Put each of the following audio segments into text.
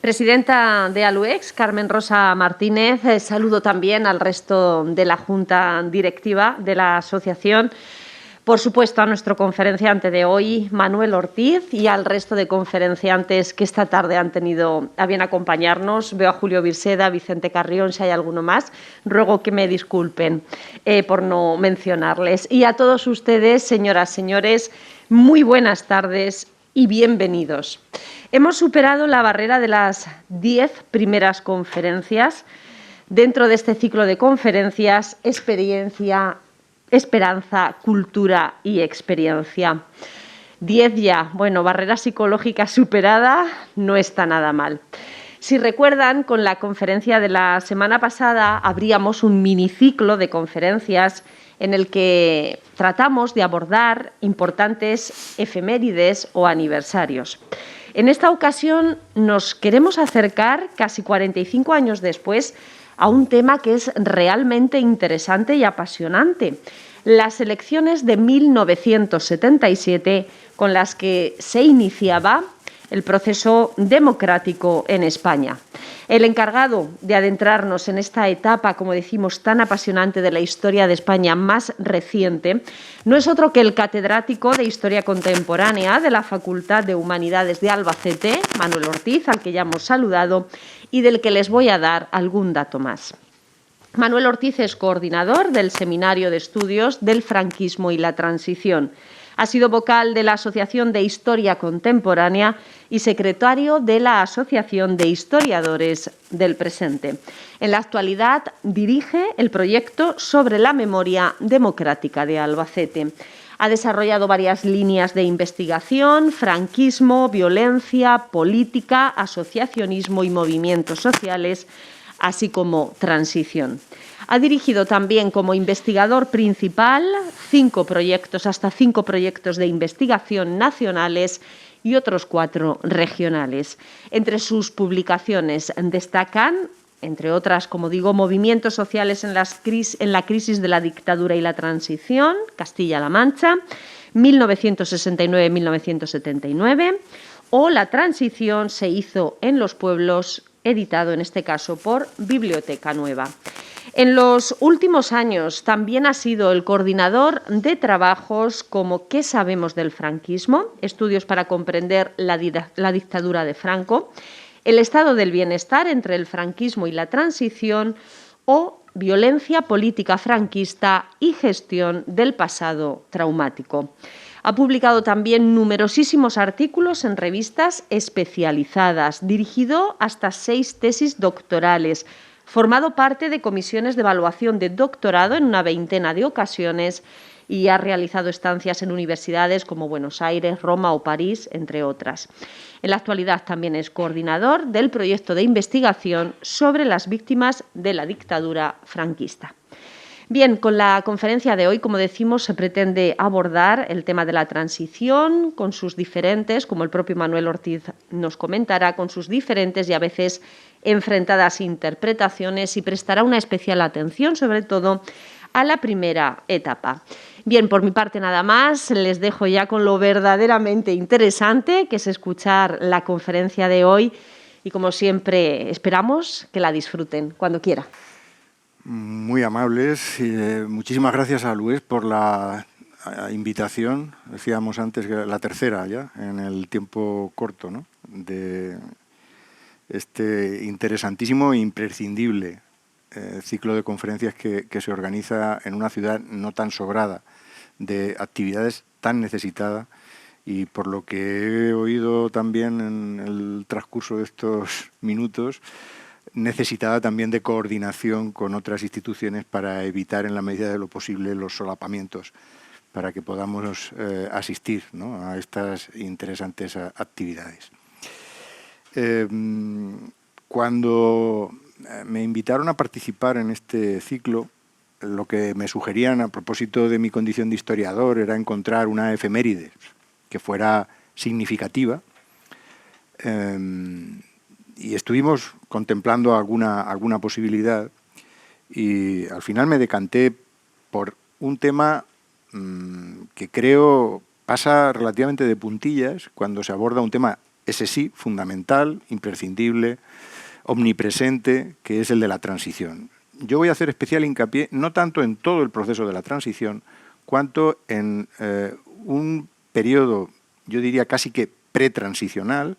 Presidenta de Aluex, Carmen Rosa Martínez, saludo también al resto de la Junta Directiva de la asociación, por supuesto a nuestro conferenciante de hoy, Manuel Ortiz, y al resto de conferenciantes que esta tarde han tenido a bien acompañarnos. Veo a Julio Virseda, Vicente Carrión, si hay alguno más. Ruego que me disculpen por no mencionarles. Y a todos ustedes, señoras, señores, muy buenas tardes y bienvenidos. Hemos superado la barrera de las 10 primeras conferencias dentro de este ciclo de conferencias Experiencia, Esperanza, Cultura y Experiencia. 10 ya, bueno, barrera psicológica superada no está nada mal. Si recuerdan, con la conferencia de la semana pasada abríamos un miniciclo de conferencias en el que tratamos de abordar importantes efemérides o aniversarios. En esta ocasión nos queremos acercar, casi 45 años después, a un tema que es realmente interesante y apasionante: las elecciones de 1977, con las que se iniciaba el proceso democrático en España. El encargado de adentrarnos en esta etapa, como decimos, tan apasionante de la historia de España más reciente, no es otro que el catedrático de Historia Contemporánea de la Facultad de Humanidades de Albacete, Manuel Ortiz, al que ya hemos saludado, y del que les voy a dar algún dato más. Manuel Ortiz es coordinador del Seminario de Estudios del Franquismo y la Transición. Ha sido vocal de la Asociación de Historia Contemporánea y secretario de la Asociación de Historiadores del Presente. En la actualidad dirige el proyecto sobre la memoria democrática de Albacete. Ha desarrollado varias líneas de investigación: franquismo, violencia, política, asociacionismo y movimientos sociales, así como transición. Ha dirigido también como investigador principal hasta 5 proyectos de investigación nacionales y otros 4 regionales. Entre sus publicaciones destacan, entre otras, como digo, Movimientos sociales en la crisis de la dictadura y la transición, Castilla-La Mancha, 1969-1979, o La transición se hizo en los pueblos, editado en este caso por Biblioteca Nueva. En los últimos años también ha sido el coordinador de trabajos como ¿Qué sabemos del franquismo?, estudios para comprender la dictadura de Franco, el estado del bienestar entre el franquismo y la transición, o violencia política franquista y gestión del pasado traumático. Ha publicado también numerosísimos artículos en revistas especializadas, dirigido hasta 6 tesis doctorales, formado parte de comisiones de evaluación de doctorado en una veintena de ocasiones y ha realizado estancias en universidades como Buenos Aires, Roma o París, entre otras. En la actualidad también es coordinador del proyecto de investigación sobre las víctimas de la dictadura franquista. Bien, con la conferencia de hoy, como decimos, se pretende abordar el tema de la transición con sus diferentes, como el propio Manuel Ortiz nos comentará, con sus diferentes y a veces enfrentadas interpretaciones, y prestará una especial atención, sobre todo, a la primera etapa. Bien, por mi parte nada más, les dejo ya con lo verdaderamente interesante, que es escuchar la conferencia de hoy, y como siempre esperamos que la disfruten cuando quiera. Muy amables. Muchísimas gracias a Luis por la invitación. Decíamos antes que la tercera ya, en el tiempo corto, ¿no?, de este interesantísimo e imprescindible ciclo de conferencias que se organiza en una ciudad no tan sobrada de actividades, tan necesitada, y por lo que he oído también en el transcurso de estos minutos, necesitada también de coordinación con otras instituciones para evitar, en la medida de lo posible, los solapamientos, para que podamos asistir, ¿no?, a estas interesantes actividades. Cuando me invitaron a participar en este ciclo, lo que me sugerían a propósito de mi condición de historiador era encontrar una efeméride que fuera significativa, y estuvimos contemplando alguna posibilidad, y al final me decanté por un tema que creo pasa relativamente de puntillas cuando se aborda un tema ese sí, fundamental, imprescindible, omnipresente, que es el de la transición. Yo voy a hacer especial hincapié no tanto en todo el proceso de la transición, cuanto en un periodo, yo diría casi que pretransicional,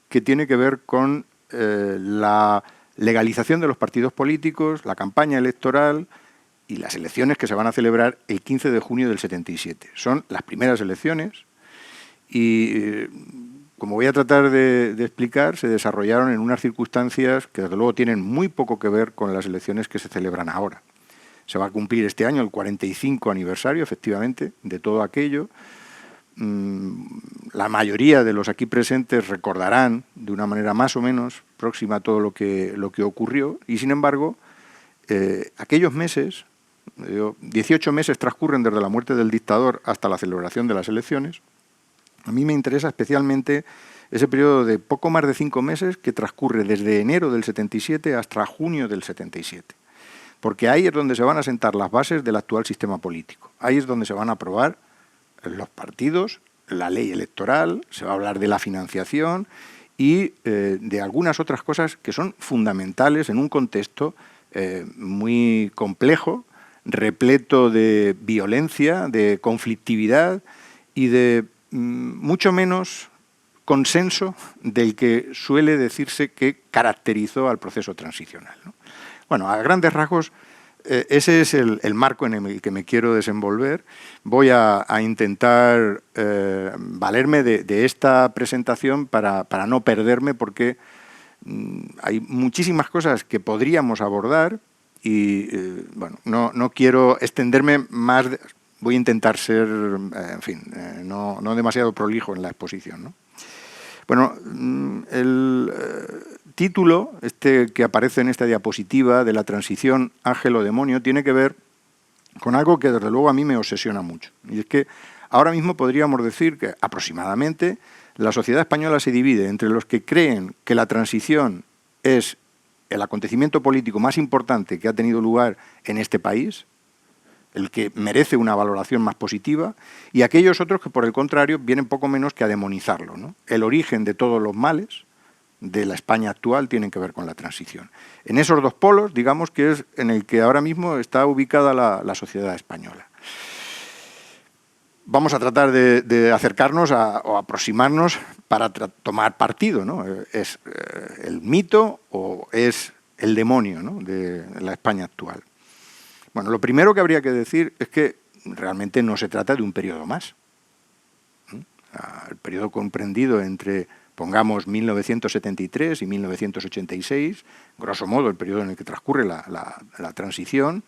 que tiene que ver con la legalización de los partidos políticos, la campaña electoral y las elecciones que se van a celebrar el 15 de junio del 77. Son las primeras elecciones y, como voy a tratar de explicar, se desarrollaron en unas circunstancias que desde luego tienen muy poco que ver con las elecciones que se celebran ahora. Se va a cumplir este año el 45 aniversario, efectivamente, de todo aquello. La mayoría de los aquí presentes recordarán de una manera más o menos próxima a todo lo que ocurrió, y sin embargo, aquellos meses, 18 meses transcurren desde la muerte del dictador hasta la celebración de las elecciones. A mí me interesa especialmente ese periodo de poco más de 5 meses que transcurre desde enero del 77 hasta junio del 77. Porque ahí es donde se van a sentar las bases del actual sistema político. Ahí es donde se van a aprobar los partidos, la ley electoral, se va a hablar de la financiación y de algunas otras cosas que son fundamentales en un contexto muy complejo, repleto de violencia, de conflictividad y de mucho menos consenso del que suele decirse que caracterizó al proceso transicional, ¿no? Bueno, a grandes rasgos, ese es el marco en el que me quiero desenvolver. Voy a intentar valerme de esta presentación para no perderme, porque hay muchísimas cosas que podríamos abordar y bueno, no quiero extenderme más. Voy a intentar ser, en fin, no demasiado prolijo en la exposición, ¿no? Bueno, el título, que aparece en esta diapositiva, de la transición ángel o demonio, tiene que ver con algo que desde luego a mí me obsesiona mucho. Y es que ahora mismo podríamos decir que aproximadamente la sociedad española se divide entre los que creen que la transición es el acontecimiento político más importante que ha tenido lugar en este país, el que merece una valoración más positiva, y aquellos otros que, por el contrario, vienen poco menos que a demonizarlo, ¿no? El origen de todos los males de la España actual tienen que ver con la transición. En esos dos polos, digamos que es en el que ahora mismo está ubicada la sociedad española. Vamos a tratar de acercarnos o aproximarnos para tomar partido, ¿no? ¿Es el mito o es el demonio, ¿no?, de la España actual? Bueno, lo primero que habría que decir es que realmente no se trata de un periodo más. El periodo comprendido entre, pongamos, 1973 y 1986, grosso modo el periodo en el que transcurre la transición,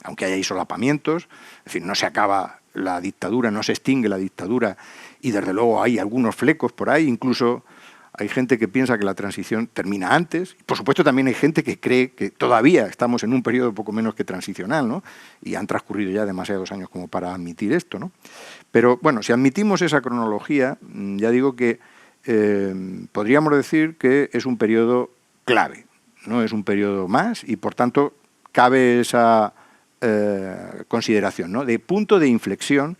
aunque haya solapamientos, es decir, no se acaba la dictadura, no se extingue la dictadura, y desde luego hay algunos flecos por ahí, incluso hay gente que piensa que la transición termina antes. Por supuesto, también hay gente que cree que todavía estamos en un periodo poco menos que transicional, ¿no? Y han transcurrido ya demasiados años como para admitir esto, ¿no? Pero bueno, si admitimos esa cronología, ya digo que podríamos decir que es un periodo clave, no es un periodo más, y por tanto cabe esa consideración, ¿no?, de punto de inflexión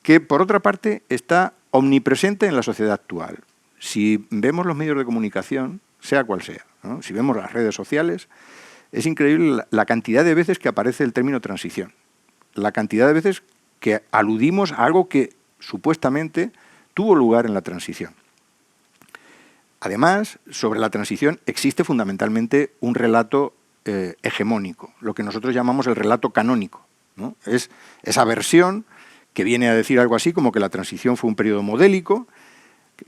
que, por otra parte, está omnipresente en la sociedad actual. Si vemos los medios de comunicación, sea cual sea, ¿no?, si vemos las redes sociales, es increíble la cantidad de veces que aparece el término transición, la cantidad de veces que aludimos a algo que supuestamente tuvo lugar en la transición. Además, sobre la transición existe fundamentalmente un relato hegemónico, lo que nosotros llamamos el relato canónico, ¿no? Es esa versión que viene a decir algo así como que la transición fue un periodo modélico,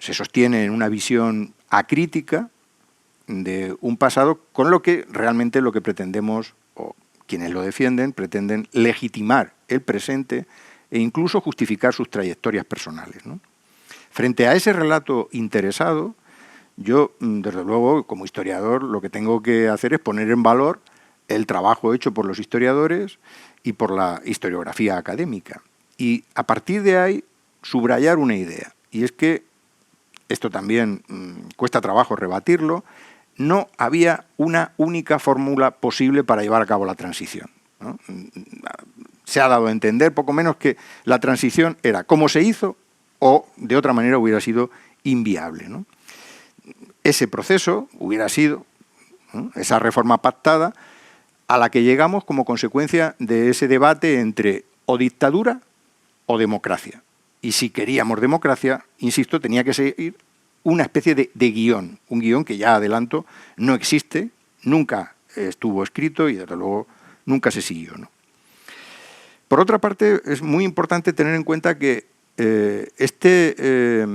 se sostiene en una visión acrítica de un pasado con lo que realmente lo que pretendemos, o quienes lo defienden, pretenden legitimar el presente e incluso justificar sus trayectorias personales, ¿no? Frente a ese relato interesado, yo, desde luego, como historiador, lo que tengo que hacer es poner en valor el trabajo hecho por los historiadores y por la historiografía académica. Y a partir de ahí, subrayar una idea, y es que esto también cuesta trabajo rebatirlo, no había una única fórmula posible para llevar a cabo la transición, ¿no? Se ha dado a entender poco menos que la transición era como se hizo o de otra manera hubiera sido inviable, ¿no? ese proceso hubiera sido, ¿no?, esa reforma pactada a la que llegamos como consecuencia de ese debate entre o dictadura o democracia. Y si queríamos democracia, insisto, tenía que seguir una especie de guión, un guión que ya adelanto no existe, nunca estuvo escrito y desde luego nunca se siguió, ¿no? Por otra parte, es muy importante tener en cuenta que este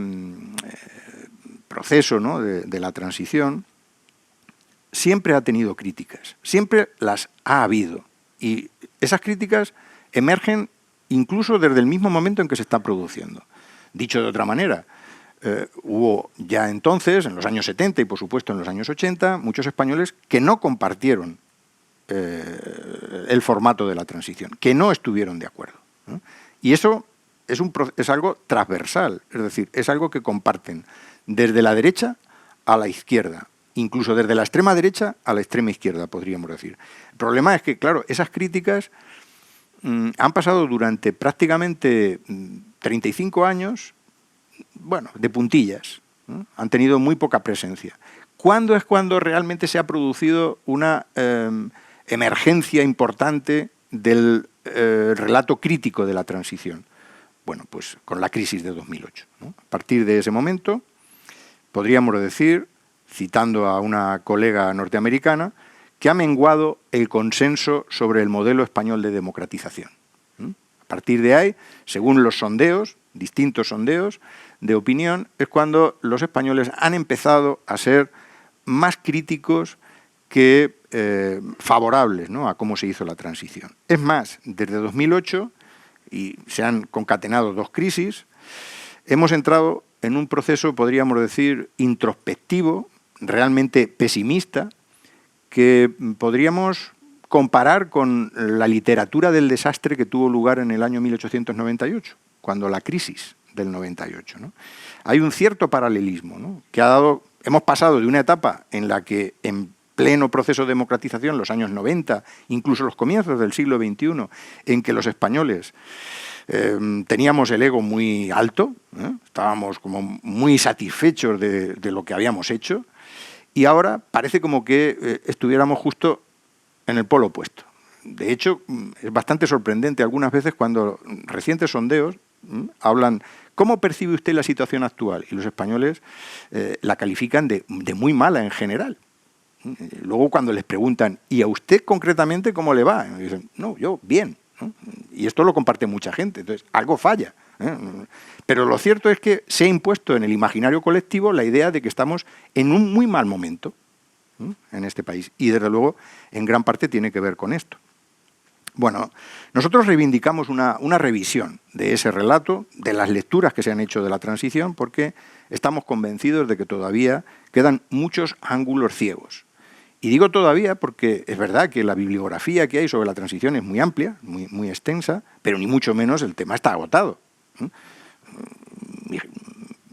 proceso, ¿no?, de la transición siempre ha tenido críticas, siempre las ha habido. Y esas críticas emergen incluso desde el mismo momento en que se está produciendo. Dicho de otra manera, hubo ya entonces, en los años 70 y por supuesto en los años 80, muchos españoles que no compartieron el formato de la transición, que no estuvieron de acuerdo, ¿no? Y eso es algo transversal, es decir, es algo que comparten desde la derecha a la izquierda, incluso desde la extrema derecha a la extrema izquierda, podríamos decir. El problema es que, claro, esas críticas han pasado durante prácticamente 35 años, bueno, de puntillas, ¿no? Han tenido muy poca presencia. ¿Cuándo es cuando realmente se ha producido una emergencia importante del relato crítico de la transición? Bueno, pues con la crisis de 2008, ¿no? A partir de ese momento, podríamos decir, citando a una colega norteamericana, que ha menguado el consenso sobre el modelo español de democratización. A partir de ahí, según los sondeos, distintos sondeos de opinión, es cuando los españoles han empezado a ser más críticos que favorables, ¿no?, a cómo se hizo la transición. Es más, desde 2008, y se han concatenado dos crisis, hemos entrado en un proceso, podríamos decir, introspectivo, realmente pesimista, que podríamos comparar con la literatura del desastre que tuvo lugar en el año 1898, cuando la crisis del 98, ¿no? Hay un cierto paralelismo, ¿no?, que hemos pasado de una etapa en la que en pleno proceso de democratización, los años 90, incluso los comienzos del siglo XXI, en que los españoles teníamos el ego muy alto, estábamos como muy satisfechos de lo que habíamos hecho, y ahora parece como que estuviéramos justo en el polo opuesto. De hecho, es bastante sorprendente algunas veces cuando recientes sondeos hablan, ¿cómo percibe usted la situación actual? Y los españoles la califican de muy mala en general. Luego cuando les preguntan, ¿y a usted concretamente cómo le va? Y dicen, no, yo bien, ¿no? Y esto lo comparte mucha gente, entonces algo falla, ¿eh? Pero lo cierto es que se ha impuesto en el imaginario colectivo la idea de que estamos en un muy mal momento, ¿eh?, en este país. Y desde luego, en gran parte tiene que ver con esto. Bueno, nosotros reivindicamos una revisión de ese relato, de las lecturas que se han hecho de la transición, porque estamos convencidos de que todavía quedan muchos ángulos ciegos. Y digo todavía porque es verdad que la bibliografía que hay sobre la transición es muy amplia, muy extensa, pero ni mucho menos el tema está agotado.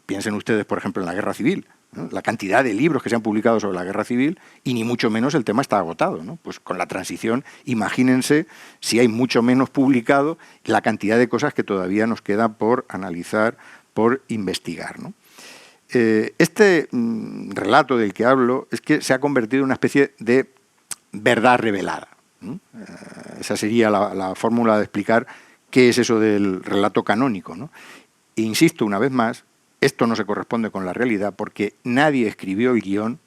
Piensen ustedes, por ejemplo, en la Guerra Civil, ¿no?, la cantidad de libros que se han publicado sobre la Guerra Civil, y ni mucho menos el tema está agotado, ¿no? Pues con la transición, imagínense si hay mucho menos publicado, la cantidad de cosas que todavía nos queda por analizar, por investigar, ¿no? Este relato del que hablo es que se ha convertido en una especie de verdad revelada, ¿no? Esa sería la fórmula de explicar qué es eso del relato canónico, ¿no? E insisto una vez más, esto no se corresponde con la realidad porque nadie escribió el guión,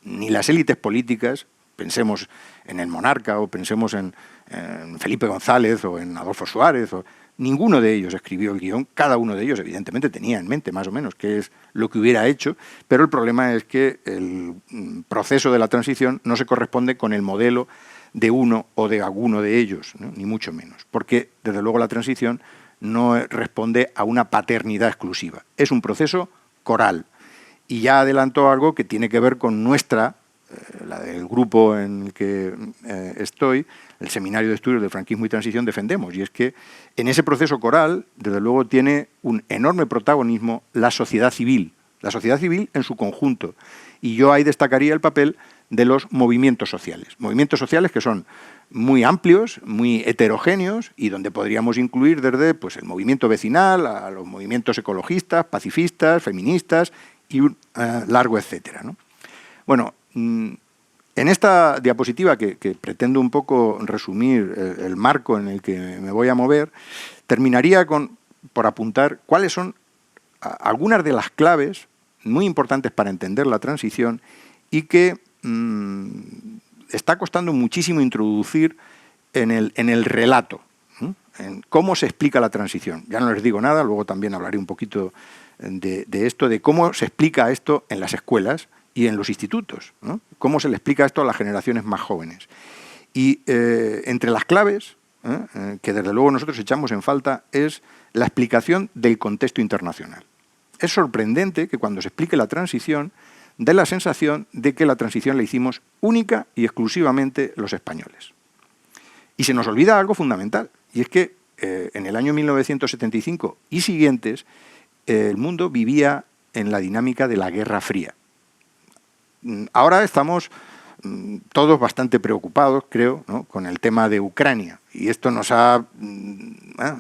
ni las élites políticas, pensemos en el monarca o pensemos en Felipe González o en Adolfo Suárez, ninguno de ellos escribió el guión, cada uno de ellos evidentemente tenía en mente más o menos qué es lo que hubiera hecho, pero el problema es que el proceso de la transición no se corresponde con el modelo de uno o de alguno de ellos, ¿no?, ni mucho menos, porque desde luego la transición no responde a una paternidad exclusiva, es un proceso coral. Y ya adelantó algo que tiene que ver con nuestra, la del grupo en el que estoy, el Seminario de Estudios de Franquismo y Transición, defendemos, y es que en ese proceso coral, desde luego, tiene un enorme protagonismo la sociedad civil en su conjunto, y yo ahí destacaría el papel de los movimientos sociales que son muy amplios, muy heterogéneos, y donde podríamos incluir desde, pues, el movimiento vecinal a los movimientos ecologistas, pacifistas, feministas, y un largo etcétera, ¿no? Bueno, en esta diapositiva, que pretendo un poco resumir el marco en el que me voy a mover, terminaría por apuntar cuáles son algunas de las claves muy importantes para entender la transición y que está costando muchísimo introducir en el relato, en cómo se explica la transición. Ya no les digo nada, luego también hablaré un poquito de esto, de cómo se explica esto en las escuelas y en los institutos, ¿no? Cómo se le explica esto a las generaciones más jóvenes. Y entre las claves, que desde luego nosotros echamos en falta, es la explicación del contexto internacional. Es sorprendente que cuando se explique la transición dé la sensación de que la transición la hicimos única y exclusivamente los españoles. Y se nos olvida algo fundamental, y es que en el año 1975 y siguientes el mundo vivía en la dinámica de la Guerra Fría. Ahora estamos todos bastante preocupados, creo, ¿no?, con el tema de Ucrania, y esto nos ha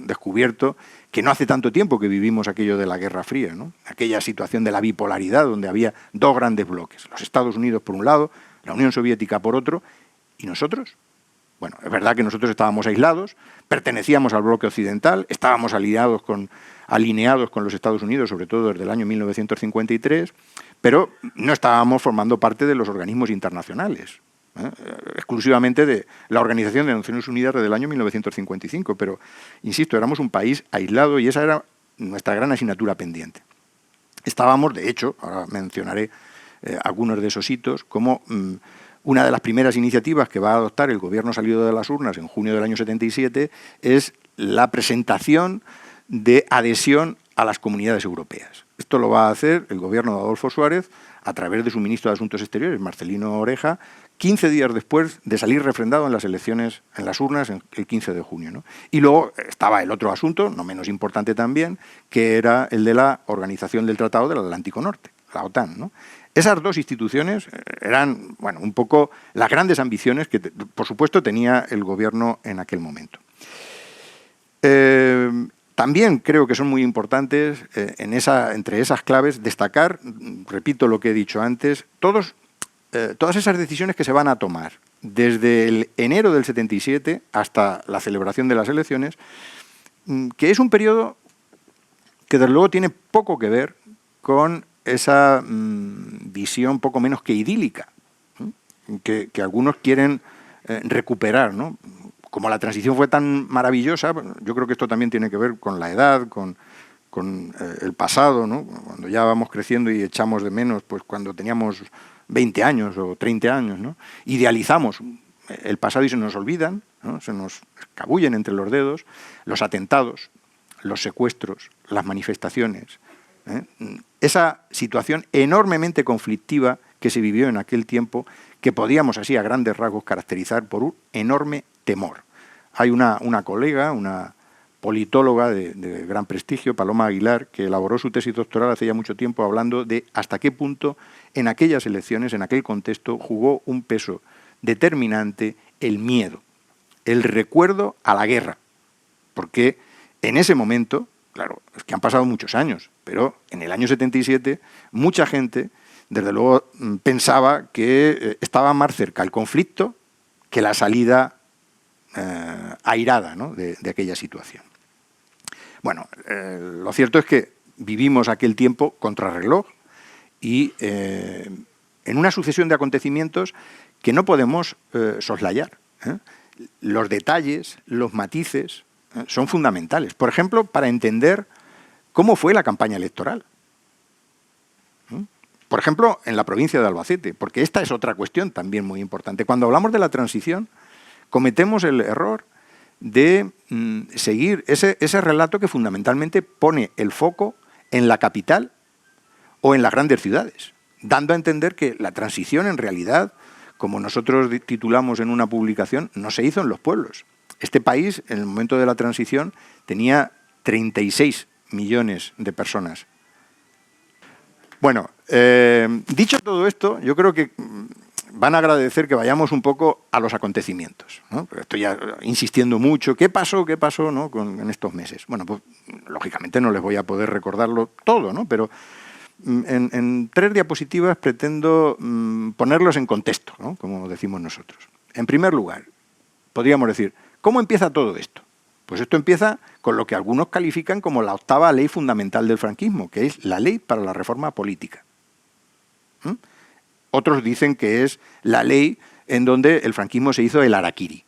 descubierto que no hace tanto tiempo que vivimos aquello de la Guerra Fría, ¿no? Aquella situación de la bipolaridad donde había dos grandes bloques, los Estados Unidos por un lado, la Unión Soviética por otro, y nosotros. Bueno, es verdad que nosotros estábamos aislados, pertenecíamos al bloque occidental, estábamos alineados con los Estados Unidos, sobre todo desde el año 1953, pero no estábamos formando parte de los organismos internacionales, exclusivamente de la Organización de Naciones Unidas desde el año 1955, pero, insisto, éramos un país aislado y esa era nuestra gran asignatura pendiente. Estábamos, de hecho, ahora mencionaré algunos de esos hitos, como una de las primeras iniciativas que va a adoptar el gobierno salido de las urnas en junio del año 77 es la presentación de adhesión a las comunidades europeas. Esto lo va a hacer el gobierno de Adolfo Suárez a través de su ministro de Asuntos Exteriores, Marcelino Oreja, 15 días después de salir refrendado en las elecciones, en las urnas, el 15 de junio, ¿no? Y luego estaba el otro asunto, no menos importante también, que era el de la Organización del Tratado del Atlántico Norte, la OTAN, ¿no? Esas dos instituciones eran, bueno, un poco las grandes ambiciones que, por supuesto, tenía el gobierno en aquel momento. También creo que son muy importantes entre esas claves destacar, repito lo que he dicho antes, todas esas decisiones que se van a tomar desde el enero del 77 hasta la celebración de las elecciones, que es un periodo que desde luego tiene poco que ver con esa visión poco menos que idílica, que algunos quieren recuperar, ¿no? Como la transición fue tan maravillosa, yo creo que esto también tiene que ver con la edad, con el pasado, ¿no? Cuando ya vamos creciendo y echamos de menos, pues cuando teníamos 20 años o 30 años, ¿no? Idealizamos el pasado y se nos olvidan, ¿no? Se nos escabullen entre los dedos los atentados, los secuestros, las manifestaciones, esa situación enormemente conflictiva que se vivió en aquel tiempo, que podíamos así a grandes rasgos caracterizar por un enorme temor. Hay una colega, una politóloga de gran prestigio, Paloma Aguilar, que elaboró su tesis doctoral hace ya mucho tiempo hablando de hasta qué punto en aquellas elecciones, en aquel contexto, jugó un peso determinante el miedo, el recuerdo a la guerra, porque en ese momento, claro, es que han pasado muchos años, pero en el año 77 mucha gente, desde luego, pensaba que estaba más cerca el conflicto que la salida airada, ¿no?, de aquella situación. Bueno, lo cierto es que vivimos aquel tiempo contrarreloj y en una sucesión de acontecimientos que no podemos soslayar. Los detalles, los matices son fundamentales. Por ejemplo, para entender cómo fue la campaña electoral. Por ejemplo, en la provincia de Albacete, porque esta es otra cuestión también muy importante. Cuando hablamos de la transición, cometemos el error de seguir ese relato que fundamentalmente pone el foco en la capital o en las grandes ciudades, dando a entender que la transición en realidad, como nosotros titulamos en una publicación, no se hizo en los pueblos. Este país, en el momento de la transición, tenía 36 millones de personas. Bueno, dicho todo esto, yo creo que van a agradecer que vayamos un poco a los acontecimientos, ¿no? Estoy ya insistiendo mucho. ¿Qué pasó, ¿no?, en estos meses? Bueno, pues lógicamente no les voy a poder recordarlo todo, ¿no? Pero En 3 diapositivas pretendo ponerlos en contexto, ¿no? Como decimos nosotros. En primer lugar, podríamos decir, ¿cómo empieza todo esto? Pues esto empieza con lo que algunos califican como la 8ª ley fundamental del franquismo, que es la Ley para la Reforma Política. Otros dicen que es la ley en donde el franquismo se hizo el harakiri.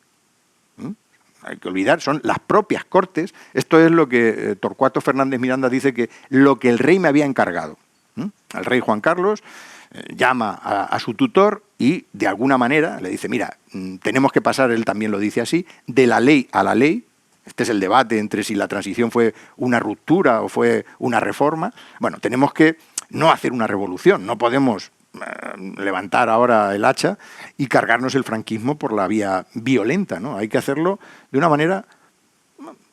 Hay que olvidar, son las propias Cortes. Esto es lo que Torcuato Fernández Miranda dice, que lo que el rey me había encargado. El rey Juan Carlos llama a su tutor y de alguna manera le dice, mira, tenemos que pasar, él también lo dice así, de la ley a la ley. Este es el debate entre si la transición fue una ruptura o fue una reforma. Bueno, tenemos que no hacer una revolución, no podemos levantar ahora el hacha y cargarnos el franquismo por la vía violenta, ¿no? Hay que hacerlo de una manera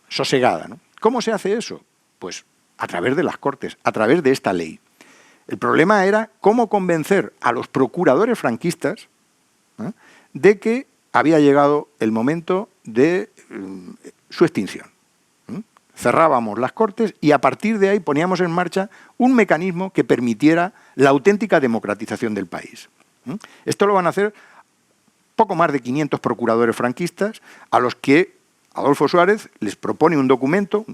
sosegada, ¿no? ¿Cómo se hace eso? Pues a través de las Cortes, a través de esta ley. El problema era cómo convencer a los procuradores franquistas de que había llegado el momento de su extinción. Cerrábamos las Cortes y a partir de ahí poníamos en marcha un mecanismo que permitiera la auténtica democratización del país. Esto lo van a hacer poco más de 500 procuradores franquistas, a los que Adolfo Suárez les propone un documento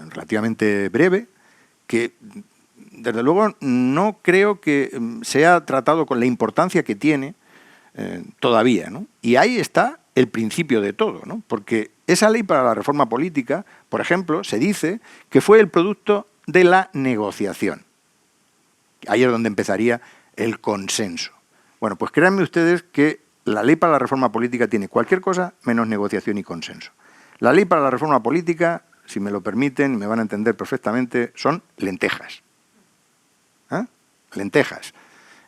relativamente breve, que desde luego no creo que sea tratado con la importancia que tiene todavía, ¿no? Y ahí está el principio de todo, ¿no? Porque esa ley para la reforma política, por ejemplo, se dice que fue el producto de la negociación. Ahí es donde empezaría el consenso. Bueno, pues créanme ustedes que la ley para la reforma política tiene cualquier cosa menos negociación y consenso. La ley para la reforma política, si me lo permiten, me van a entender perfectamente, son lentejas. Lentejas.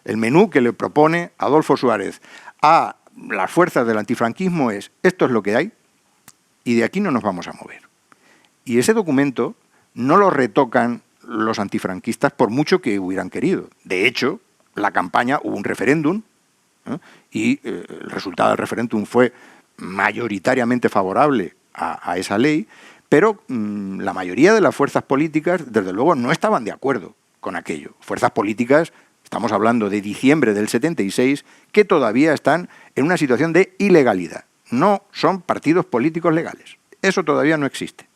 El menú que le propone Adolfo Suárez a las fuerzas del antifranquismo es: esto es lo que hay y de aquí no nos vamos a mover. Y ese documento no lo retocan los antifranquistas por mucho que hubieran querido. De hecho, la campaña, hubo un referéndum y el resultado del referéndum fue mayoritariamente favorable a esa ley, pero la mayoría de las fuerzas políticas, desde luego, no estaban de acuerdo con aquello. Fuerzas políticas, estamos hablando de diciembre del 76, que todavía están en una situación de ilegalidad. No son partidos políticos legales. Eso todavía no existe.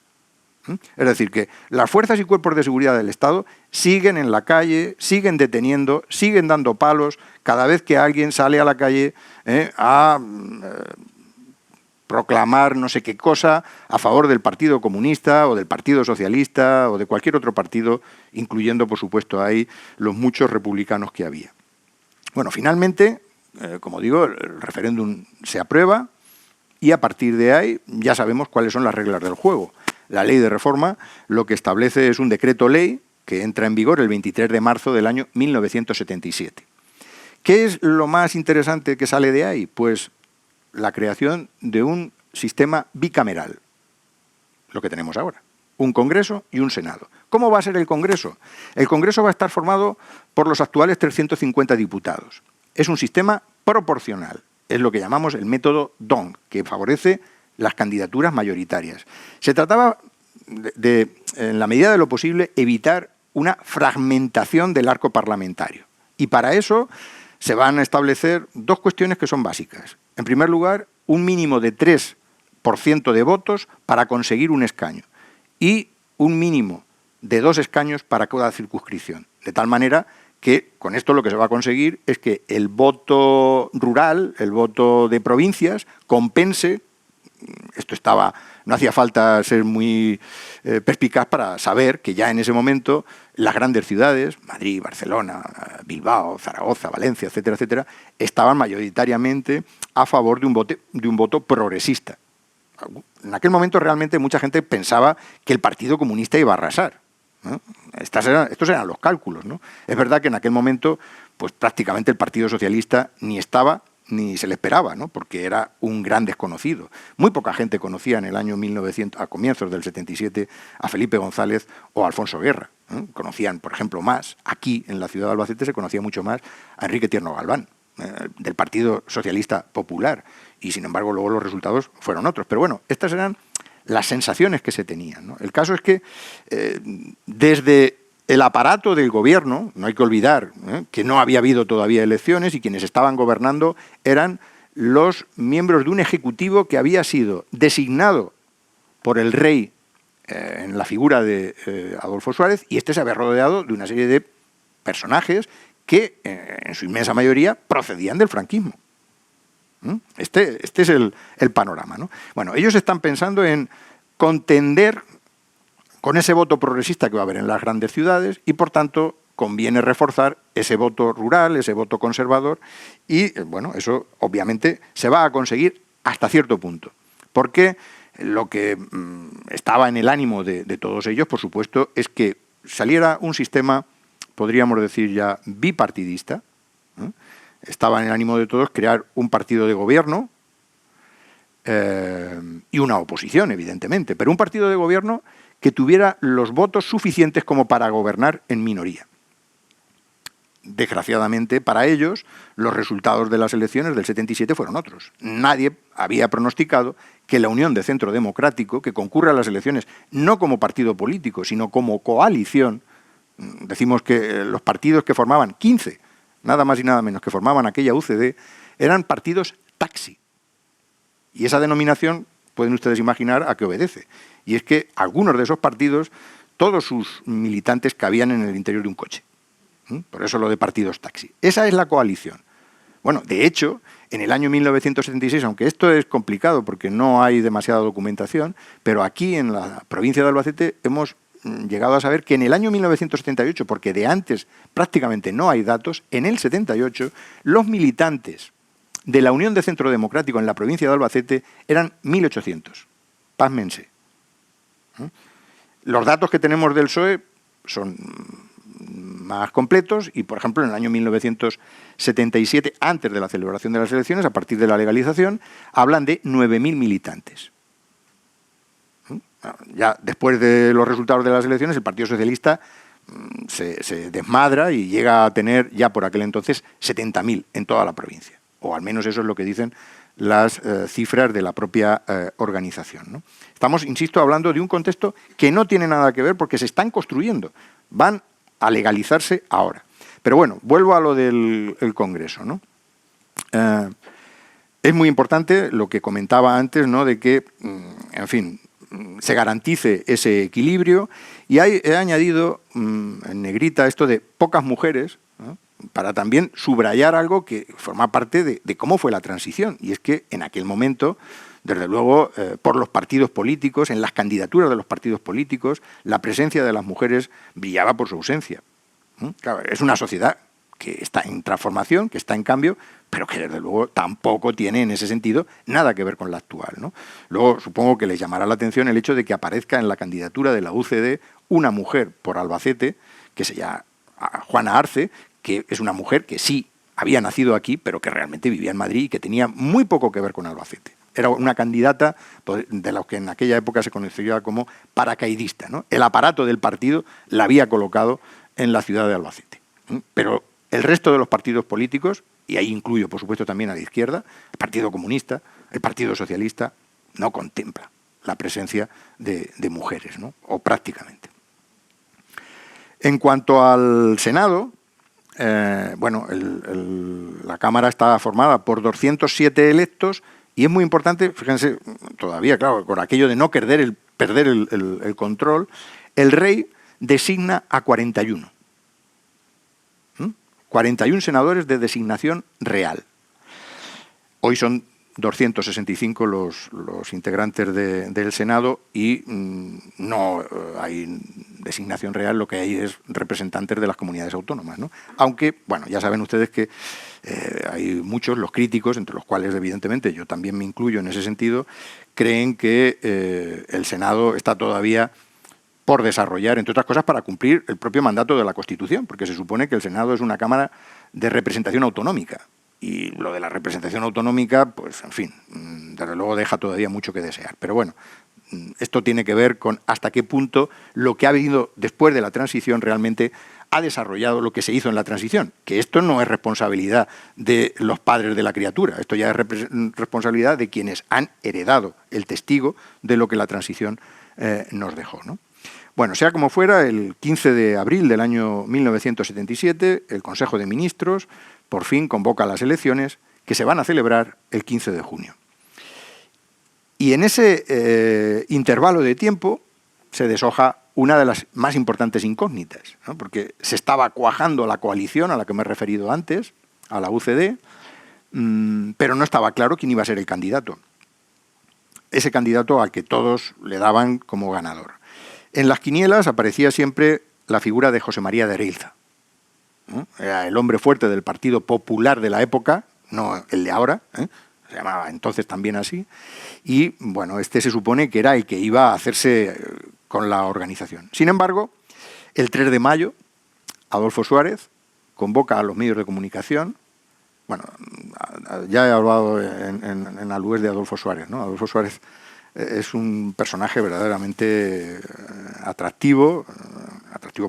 Es decir, que las fuerzas y cuerpos de seguridad del Estado siguen en la calle, siguen deteniendo, siguen dando palos cada vez que alguien sale a la calle a proclamar no sé qué cosa a favor del Partido Comunista o del Partido Socialista o de cualquier otro partido, incluyendo, por supuesto, ahí los muchos republicanos que había. Bueno, finalmente, como digo, el referéndum se aprueba y a partir de ahí ya sabemos cuáles son las reglas del juego. La ley de reforma lo que establece es un decreto ley que entra en vigor el 23 de marzo del año 1977. ¿Qué es lo más interesante que sale de ahí? Pues la creación de un sistema bicameral, lo que tenemos ahora, un Congreso y un Senado. ¿Cómo va a ser el Congreso? El Congreso va a estar formado por los actuales 350 diputados. Es un sistema proporcional, es lo que llamamos el método Dong, que favorece las candidaturas mayoritarias. Se trataba de, en la medida de lo posible, evitar una fragmentación del arco parlamentario. Y para eso se van a establecer dos cuestiones que son básicas. En primer lugar, un mínimo de 3% de votos para conseguir un escaño y un mínimo de 2 escaños para cada circunscripción. De tal manera que con esto lo que se va a conseguir es que el voto rural, el voto de provincias, compense. Esto estaba, no hacía falta ser muy perspicaz para saber que ya en ese momento las grandes ciudades, Madrid, Barcelona, Bilbao, Zaragoza, Valencia, etcétera, etcétera, estaban mayoritariamente a favor de un voto progresista. En aquel momento realmente mucha gente pensaba que el Partido Comunista iba a arrasar, ¿no? Estos eran los cálculos, ¿no? Es verdad que en aquel momento pues prácticamente el Partido Socialista ni estaba ni se le esperaba, ¿no? Porque era un gran desconocido. Muy poca gente conocía en el año 1900, a comienzos del 77, a Felipe González o a Alfonso Guerra, ¿no? Conocían, por ejemplo, más, aquí en la ciudad de Albacete se conocía mucho más a Enrique Tierno Galván, del Partido Socialista Popular, y sin embargo luego los resultados fueron otros. Pero bueno, estas eran las sensaciones que se tenían, ¿no? El caso es que desde el aparato del gobierno, no hay que olvidar que no había habido todavía elecciones y quienes estaban gobernando eran los miembros de un ejecutivo que había sido designado por el rey en la figura de Adolfo Suárez, y este se había rodeado de una serie de personajes que, en su inmensa mayoría, procedían del franquismo. Este es el panorama, ¿no? Bueno, ellos están pensando en contender con ese voto progresista que va a haber en las grandes ciudades y, por tanto, conviene reforzar ese voto rural, ese voto conservador y, bueno, eso obviamente se va a conseguir hasta cierto punto. Porque lo que estaba en el ánimo de todos ellos, por supuesto, es que saliera un sistema, podríamos decir ya, bipartidista. Estaba en el ánimo de todos crear un partido de gobierno y una oposición, evidentemente, pero un partido de gobierno que tuviera los votos suficientes como para gobernar en minoría. Desgraciadamente, para ellos, los resultados de las elecciones del 77 fueron otros. Nadie había pronosticado que la Unión de Centro Democrático, que concurre a las elecciones no como partido político, sino como coalición, decimos que los partidos que formaban 15, nada más y nada menos, que formaban aquella UCD, eran partidos taxi. Y esa denominación, pueden ustedes imaginar a qué obedece. Y es que algunos de esos partidos, todos sus militantes cabían en el interior de un coche. Por eso lo de partidos taxi. Esa es la coalición. Bueno, de hecho, en el año 1976, aunque esto es complicado porque no hay demasiada documentación, pero aquí en la provincia de Albacete hemos llegado a saber que en el año 1978, porque de antes prácticamente no hay datos, en el 78 los militantes de la Unión de Centro Democrático en la provincia de Albacete eran 1.800. Pásmense. Los datos que tenemos del PSOE son más completos y, por ejemplo, en el año 1977, antes de la celebración de las elecciones, a partir de la legalización, hablan de 9.000 militantes. Ya después de los resultados de las elecciones, el Partido Socialista se desmadra y llega a tener ya por aquel entonces 70.000 en toda la provincia. O al menos eso es lo que dicen las cifras de la propia organización, ¿no? Estamos, insisto, hablando de un contexto que no tiene nada que ver porque se están construyendo. Van a legalizarse ahora. Pero bueno, vuelvo a lo del Congreso, ¿no? Es muy importante lo que comentaba antes, ¿no? De que, en fin, se garantice ese equilibrio y he añadido en negrita esto de pocas mujeres, ¿no? Para también subrayar algo que forma parte de cómo fue la transición. Y es que en aquel momento, desde luego, por los partidos políticos, en las candidaturas de los partidos políticos, la presencia de las mujeres brillaba por su ausencia. Claro, es una sociedad que está en transformación, que está en cambio, pero que desde luego tampoco tiene en ese sentido nada que ver con la actual, ¿no? Luego supongo que les llamará la atención el hecho de que aparezca en la candidatura de la UCD una mujer por Albacete, que se llama Juana Arce, que es una mujer que sí había nacido aquí, pero que realmente vivía en Madrid y que tenía muy poco que ver con Albacete. Era una candidata de los que en aquella época se conocía como paracaidista, ¿no? El aparato del partido la había colocado en la ciudad de Albacete. Pero el resto de los partidos políticos, y ahí incluyo por supuesto también a la izquierda, el Partido Comunista, el Partido Socialista, no contempla la presencia de mujeres, ¿no? O prácticamente. En cuanto al Senado, bueno, la Cámara está formada por 207 electos y es muy importante, fíjense, todavía, claro, con aquello de no perder el control, el rey designa a 41. 41 senadores de designación real. Hoy son 265 los integrantes del Senado y no hay designación real, lo que hay es representantes de las comunidades autónomas, ¿no? Aunque, bueno, ya saben ustedes que hay muchos, los críticos, entre los cuales evidentemente yo también me incluyo en ese sentido, creen que el Senado está todavía por desarrollar, entre otras cosas, para cumplir el propio mandato de la Constitución, porque se supone que el Senado es una Cámara de representación autonómica. Y lo de la representación autonómica, pues, en fin, desde luego deja todavía mucho que desear. Pero bueno, esto tiene que ver con hasta qué punto lo que ha venido después de la transición realmente ha desarrollado lo que se hizo en la transición. Que esto no es responsabilidad de los padres de la criatura, esto ya es responsabilidad de quienes han heredado el testigo de lo que la transición nos dejó, ¿no? Bueno, sea como fuera, el 15 de abril del año 1977, el Consejo de Ministros por fin convoca las elecciones que se van a celebrar el 15 de junio. Y en ese intervalo de tiempo se deshoja una de las más importantes incógnitas, ¿no? Porque se estaba cuajando la coalición a la que me he referido antes, a la UCD, pero no estaba claro quién iba a ser el candidato. Ese candidato al que todos le daban como ganador. En las quinielas aparecía siempre la figura de José María de Erilza, ¿no? Era el hombre fuerte del Partido Popular de la época, no el de ahora, se llamaba entonces también así, y bueno, este se supone que era el que iba a hacerse con la organización. Sin embargo, el 3 de mayo, Adolfo Suárez convoca a los medios de comunicación. Bueno, ya he hablado en Alués de Adolfo Suárez, ¿no? Adolfo Suárez es un personaje verdaderamente atractivo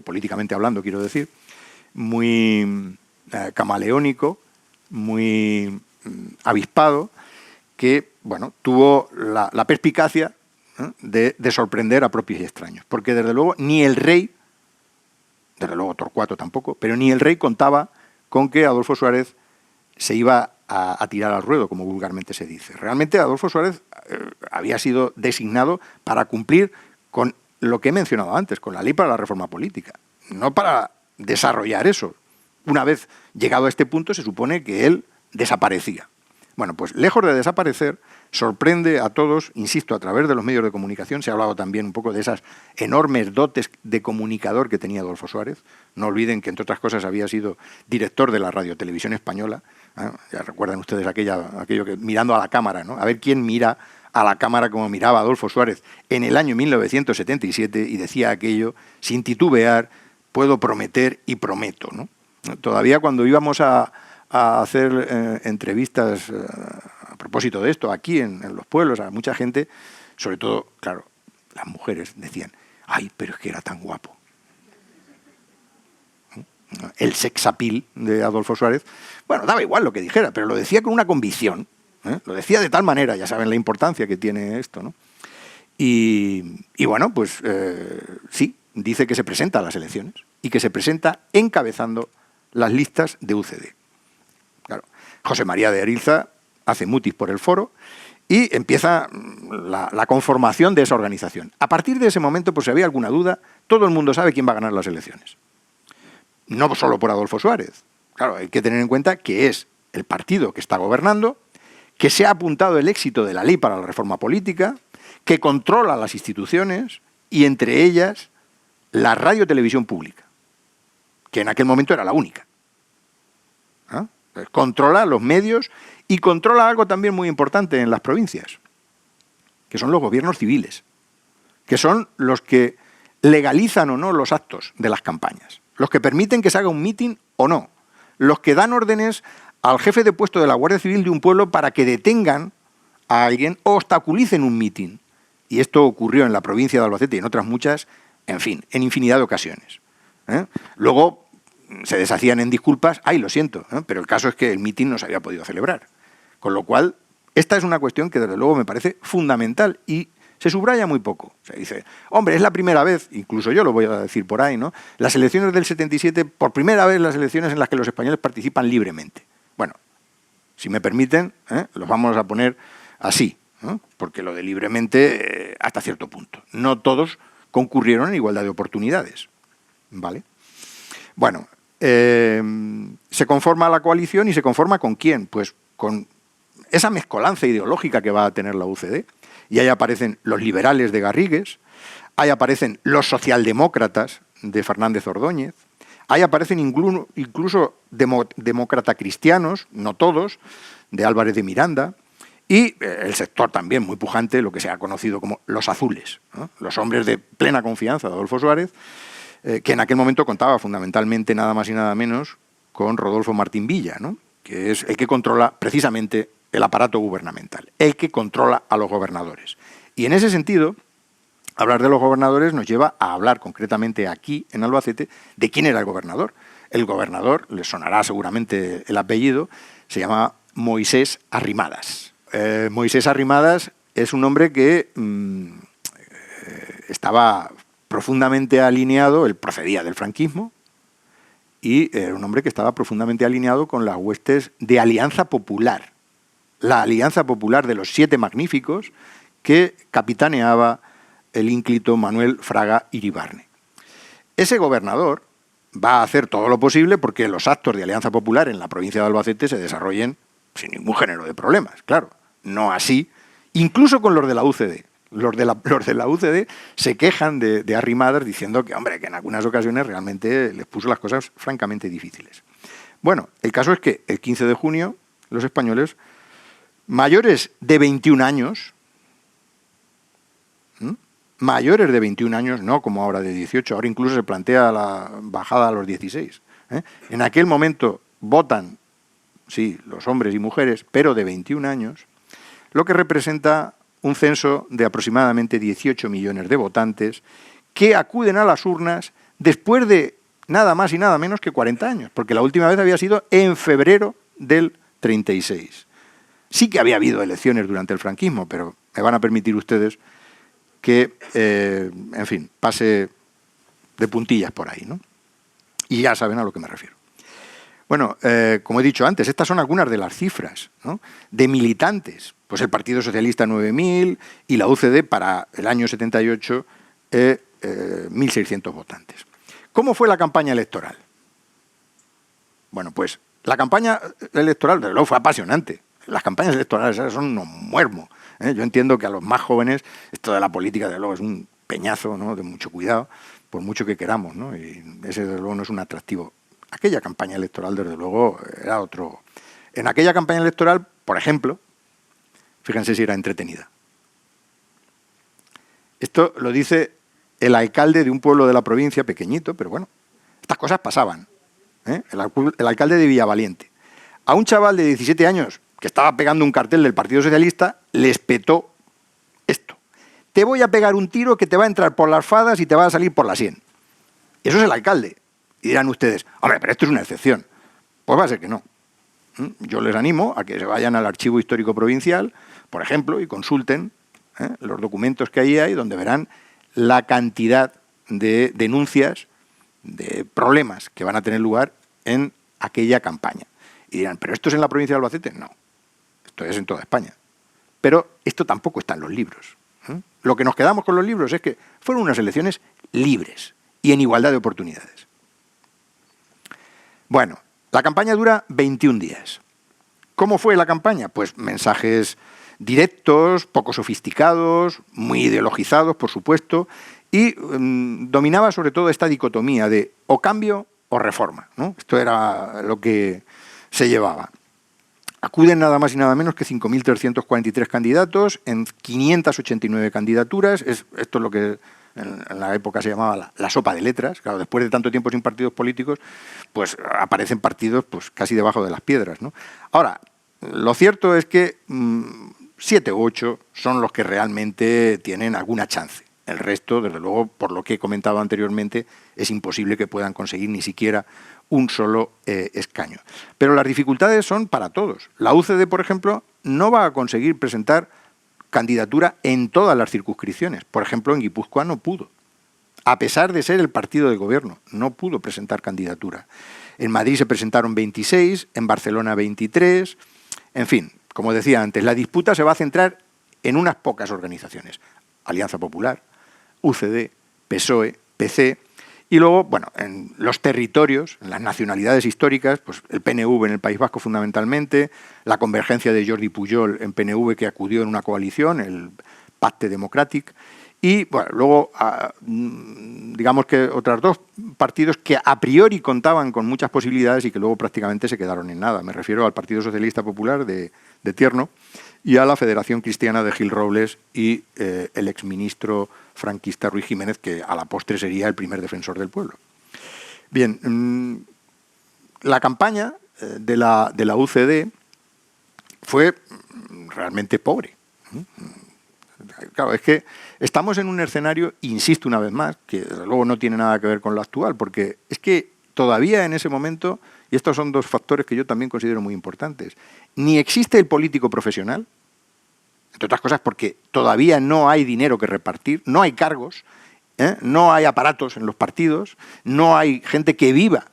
políticamente hablando, quiero decir, muy camaleónico, muy avispado, que bueno, tuvo la perspicacia, ¿eh?, de sorprender a propios y extraños. Porque desde luego ni el rey, desde luego Torcuato tampoco, pero ni el rey contaba con que Adolfo Suárez se iba a tirar al ruedo, como vulgarmente se dice. Realmente Adolfo Suárez había sido designado para cumplir con lo que he mencionado antes, con la ley para la reforma política, no para desarrollar eso. Una vez llegado a este punto, se supone que él desaparecía. Bueno, pues lejos de desaparecer, sorprende a todos, insisto, a través de los medios de comunicación. Se ha hablado también un poco de esas enormes dotes de comunicador que tenía Adolfo Suárez. No olviden que, entre otras cosas, había sido director de la Radiotelevisión Española. Ya recuerdan ustedes aquello que mirando a la cámara, ¿no? A ver quién mira a la cámara como miraba Adolfo Suárez en el año 1977 y decía aquello sin titubear: puedo prometer y prometo, ¿no? Todavía cuando íbamos a hacer entrevistas a propósito de esto aquí en los pueblos, a mucha gente, sobre todo, claro, las mujeres decían: ay, pero es que era tan guapo. El sex appeal de Adolfo Suárez, bueno, daba igual lo que dijera, pero lo decía con una convicción, lo decía de tal manera, ya saben la importancia que tiene esto, ¿no? Y bueno, pues sí, dice que se presenta a las elecciones y que se presenta encabezando las listas de UCD. Claro, José María de Erilza hace mutis por el foro y empieza la conformación de esa organización. A partir de ese momento, pues si había alguna duda, todo el mundo sabe quién va a ganar las elecciones. No solo por Adolfo Suárez. Claro, hay que tener en cuenta que es el partido que está gobernando, que se ha apuntado el éxito de la ley para la reforma política, que controla las instituciones y entre ellas la radio-televisión pública, que en aquel momento era la única. ¿Ah? Controla los medios y controla algo también muy importante en las provincias, que son los gobiernos civiles, que son los que legalizan o no los actos de las campañas, los que permiten que se haga un mitin o no, los que dan órdenes al jefe de puesto de la Guardia Civil de un pueblo para que detengan a alguien o obstaculicen un mitin. Y esto ocurrió en la provincia de Albacete y en otras muchas, en fin, en infinidad de ocasiones. Luego se deshacían en disculpas: ay, lo siento, pero el caso es que el mitin no se había podido celebrar. Con lo cual, esta es una cuestión que desde luego me parece fundamental y se subraya muy poco. Se dice, hombre, es la primera vez, incluso yo lo voy a decir por ahí, ¿no? Las elecciones del 77, por primera vez las elecciones en las que los españoles participan libremente. Bueno, si me permiten, los vamos a poner así, ¿no? Porque lo de libremente, hasta cierto punto. No todos concurrieron en igualdad de oportunidades, ¿vale? Bueno, se conforma la coalición y se conforma ¿con quién? Pues con esa mezcolanza ideológica que va a tener la UCD. Y ahí aparecen los liberales de Garrigues, ahí aparecen los socialdemócratas de Fernández Ordóñez, ahí aparecen incluso demócrata cristianos, no todos, de Álvarez de Miranda, y el sector también muy pujante, lo que se ha conocido como los azules, ¿no? Los hombres de plena confianza de Adolfo Suárez, que en aquel momento contaba fundamentalmente nada más y nada menos con Rodolfo Martín Villa, ¿no? Que es el que controla precisamente el aparato gubernamental, el que controla a los gobernadores. Y en ese sentido, hablar de los gobernadores nos lleva a hablar concretamente aquí, en Albacete, de quién era el gobernador. El gobernador, les sonará seguramente el apellido, se llama Moisés Arrimadas. Moisés Arrimadas es un hombre que estaba profundamente alineado, él procedía del franquismo, y era un hombre que estaba profundamente alineado con las huestes de Alianza Popular, la Alianza Popular de los Siete Magníficos, que capitaneaba el ínclito Manuel Fraga Iribarne. Ese gobernador va a hacer todo lo posible porque los actos de Alianza Popular en la provincia de Albacete se desarrollen sin ningún género de problemas, claro. No así, incluso con los de la UCD. Los de la UCD se quejan de arrimadas diciendo que, hombre, que en algunas ocasiones realmente les puso las cosas francamente difíciles. Bueno, el caso es que el 15 de junio los españoles mayores de 21 años, mayores de 21 años, no como ahora de 18, ahora incluso se plantea la bajada a los 16. En aquel momento votan, sí, los hombres y mujeres, pero de 21 años, lo que representa un censo de aproximadamente 18 millones de votantes que acuden a las urnas después de nada más y nada menos que 40 años, porque la última vez había sido en febrero del 36. Sí que había habido elecciones durante el franquismo, pero me van a permitir ustedes que, en fin, pase de puntillas por ahí, ¿no? Y ya saben a lo que me refiero. Bueno, como he dicho antes, estas son algunas de las cifras, ¿no?, de militantes. Pues el Partido Socialista 9.000 y la UCD para el año 78 1.600 votantes. ¿Cómo fue la campaña electoral? Bueno, pues la campaña electoral, desde luego, fue apasionante. Las campañas electorales son unos muermos. Yo entiendo que a los más jóvenes esto de la política, desde luego, es un peñazo, ¿no?, de mucho cuidado, por mucho que queramos, ¿no? Y ese, desde luego, no es un atractivo. Aquella campaña electoral, desde luego, era otro. En aquella campaña electoral, por ejemplo, fíjense si era entretenida. Esto lo dice el alcalde de un pueblo de la provincia, pequeñito, pero bueno, estas cosas pasaban. El alcalde de Villavaliente. A un chaval de 17 años que estaba pegando un cartel del Partido Socialista, le espetó esto: te voy a pegar un tiro que te va a entrar por las fadas y te va a salir por la sien. Eso es el alcalde. Y dirán ustedes, hombre, pero esto es una excepción. Pues va a ser que no. Yo les animo a que se vayan al Archivo Histórico Provincial, por ejemplo, y consulten los documentos que ahí hay, donde verán la cantidad de denuncias, de problemas que van a tener lugar en aquella campaña. Y dirán, ¿pero esto es en la provincia de Albacete? No, esto es en toda España. Pero esto tampoco está en los libros. Lo que nos quedamos con los libros es que fueron unas elecciones libres y en igualdad de oportunidades. Bueno, la campaña dura 21 días. ¿Cómo fue la campaña? Pues mensajes directos, poco sofisticados, muy ideologizados, por supuesto, y dominaba sobre todo esta dicotomía de o cambio o reforma, ¿no? Esto era lo que se llevaba. Acuden nada más y nada menos que 5.343 candidatos en 589 candidaturas. Esto es lo que en la época se llamaba la sopa de letras. Claro, después de tanto tiempo sin partidos políticos, pues aparecen partidos pues casi debajo de las piedras, ¿no? Ahora, lo cierto es que 7 u 8 son los que realmente tienen alguna chance. El resto, desde luego, por lo que he comentado anteriormente, es imposible que puedan conseguir ni siquiera un solo escaño. Pero las dificultades son para todos. La UCD, por ejemplo, no va a conseguir presentar candidatura en todas las circunscripciones. Por ejemplo, en Guipúzcoa no pudo. A pesar de ser el partido de gobierno, no pudo presentar candidatura. En Madrid se presentaron 26, en Barcelona 23. En fin, como decía antes, la disputa se va a centrar en unas pocas organizaciones. Alianza Popular, UCD, PSOE, PC, y luego, bueno, en los territorios, en las nacionalidades históricas, pues el PNV en el País Vasco fundamentalmente, la convergencia de Jordi Pujol en PNV que acudió en una coalición, el Pacte Democràtic, y bueno, luego, digamos que otros dos partidos que a priori contaban con muchas posibilidades y que luego prácticamente se quedaron en nada. Me refiero al Partido Socialista Popular de Tierno y a la Federación Cristiana de Gil Robles y el exministro franquista Ruiz Jiménez, que a la postre sería el primer defensor del pueblo. Bien, la campaña de la UCD fue realmente pobre. Claro, es que estamos en un escenario, insisto una vez más, que desde luego no tiene nada que ver con lo actual, porque es que todavía en ese momento, y estos son dos factores que yo también considero muy importantes, ni existe el político profesional, entre otras cosas porque todavía no hay dinero que repartir, no hay cargos, no hay aparatos en los partidos, no hay gente que viva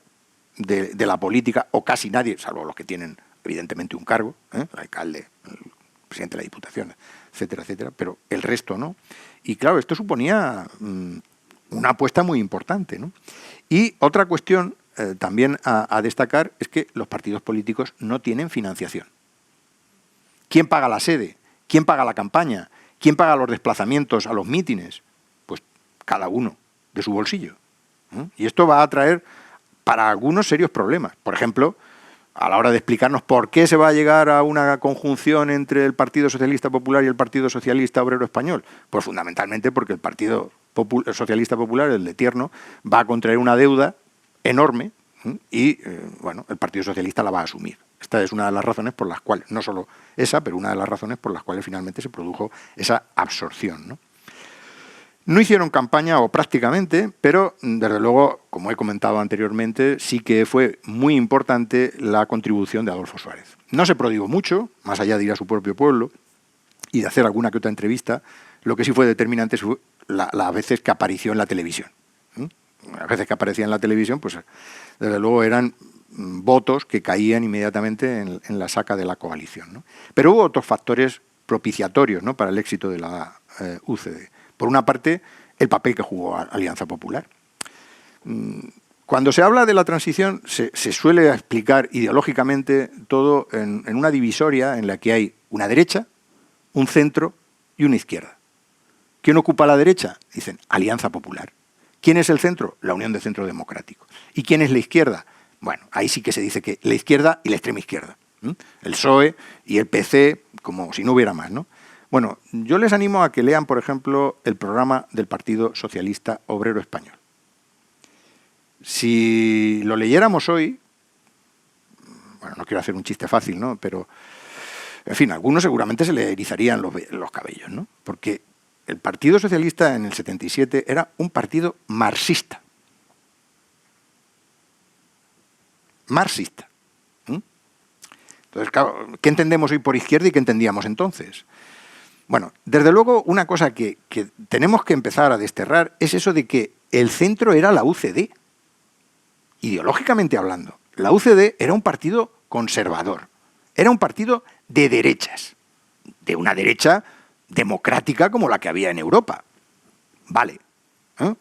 de la política, o casi nadie, salvo los que tienen evidentemente un cargo, el alcalde, el presidente de la Diputación, etcétera, etcétera, pero el resto no. Y claro, esto suponía una apuesta muy importante, ¿no? Y otra cuestión también a destacar es que los partidos políticos no tienen financiación. ¿Quién paga la sede? ¿Quién paga la campaña? ¿Quién paga los desplazamientos a los mítines? Pues cada uno de su bolsillo. Y esto va a traer para algunos serios problemas. Por ejemplo, a la hora de explicarnos por qué se va a llegar a una conjunción entre el Partido Socialista Popular y el Partido Socialista Obrero Español. Pues fundamentalmente porque el Partido Socialista Popular, el de Tierno, va a contraer una deuda enorme y, bueno, el Partido Socialista la va a asumir. Esta es una de las razones por las cuales, no solo esa, pero una de las razones por las cuales finalmente se produjo esa absorción, ¿no? No hicieron campaña, o prácticamente, pero desde luego, como he comentado anteriormente, sí que fue muy importante la contribución de Adolfo Suárez. No se prodigó mucho, más allá de ir a su propio pueblo y de hacer alguna que otra entrevista. Lo que sí fue determinante fue las veces que apareció en la televisión. Las veces que aparecía en la televisión, pues desde luego eran votos que caían inmediatamente en la saca de la coalición, ¿no? Pero hubo otros factores propiciatorios, ¿no?, para el éxito de la UCD. Por una parte, el papel que jugó Alianza Popular. Cuando se habla de la transición, se suele explicar ideológicamente todo en una divisoria en la que hay una derecha, un centro y una izquierda. ¿Quién ocupa la derecha? Dicen, Alianza Popular. ¿Quién es el centro? La Unión de Centro Democrático. ¿Y quién es la izquierda? Bueno, ahí sí que se dice que la izquierda y la extrema izquierda. El PSOE y el PC, como si no hubiera más, ¿no? Bueno, yo les animo a que lean, por ejemplo, el programa del Partido Socialista Obrero Español. Si lo leyéramos hoy, bueno, no quiero hacer un chiste fácil, ¿no?, pero, en fin, a algunos seguramente se le erizarían los cabellos, ¿no? Porque el Partido Socialista en el 77 era un partido marxista. Marxista. Entonces, claro, ¿qué entendemos hoy por izquierda y qué entendíamos entonces? Bueno, desde luego una cosa que tenemos que empezar a desterrar es eso de que el centro era la UCD. Ideológicamente hablando, la UCD era un partido conservador, era un partido de derechas, de una derecha democrática como la que había en Europa. Vale,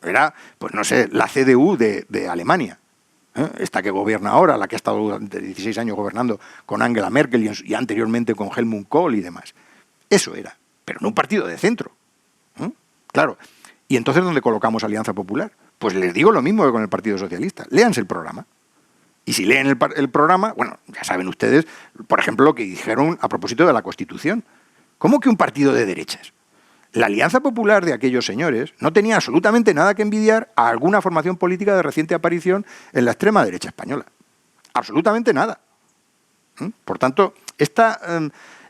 era, pues no sé, la CDU de Alemania, esta que gobierna ahora, la que ha estado durante 16 años gobernando con Angela Merkel y anteriormente con Helmut Kohl y demás. Eso era, pero no un partido de centro. Claro. ¿Y entonces dónde colocamos Alianza Popular? Pues les digo lo mismo que con el Partido Socialista. Léanse el programa. Y si leen el programa, bueno, ya saben ustedes, por ejemplo, lo que dijeron a propósito de la Constitución. ¿Cómo que un partido de derechas? La Alianza Popular de aquellos señores no tenía absolutamente nada que envidiar a alguna formación política de reciente aparición en la extrema derecha española. Absolutamente nada. Por tanto, esta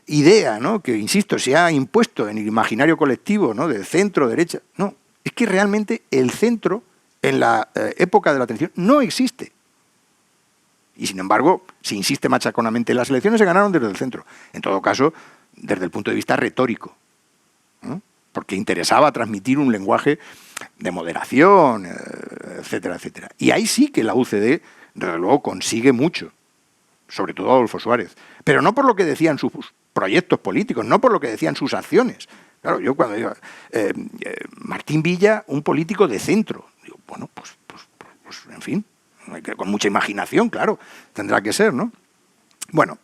idea, ¿no?, que, insisto, se ha impuesto en el imaginario colectivo, ¿no?, de centro-derecha, no, es que realmente el centro en la época de la transición no existe. Y sin embargo, se insiste machaconamente. Las elecciones se ganaron desde el centro. En todo caso, desde el punto de vista retórico, porque interesaba transmitir un lenguaje de moderación, etcétera, etcétera. Y ahí sí que la UCD, desde luego, consigue mucho, sobre todo Adolfo Suárez. Pero no por lo que decían sus proyectos políticos, no por lo que decían sus acciones. Claro, yo cuando digo Martín Villa, un político de centro, digo, bueno, pues en fin, con mucha imaginación, claro, tendrá que ser, ¿no? Bueno,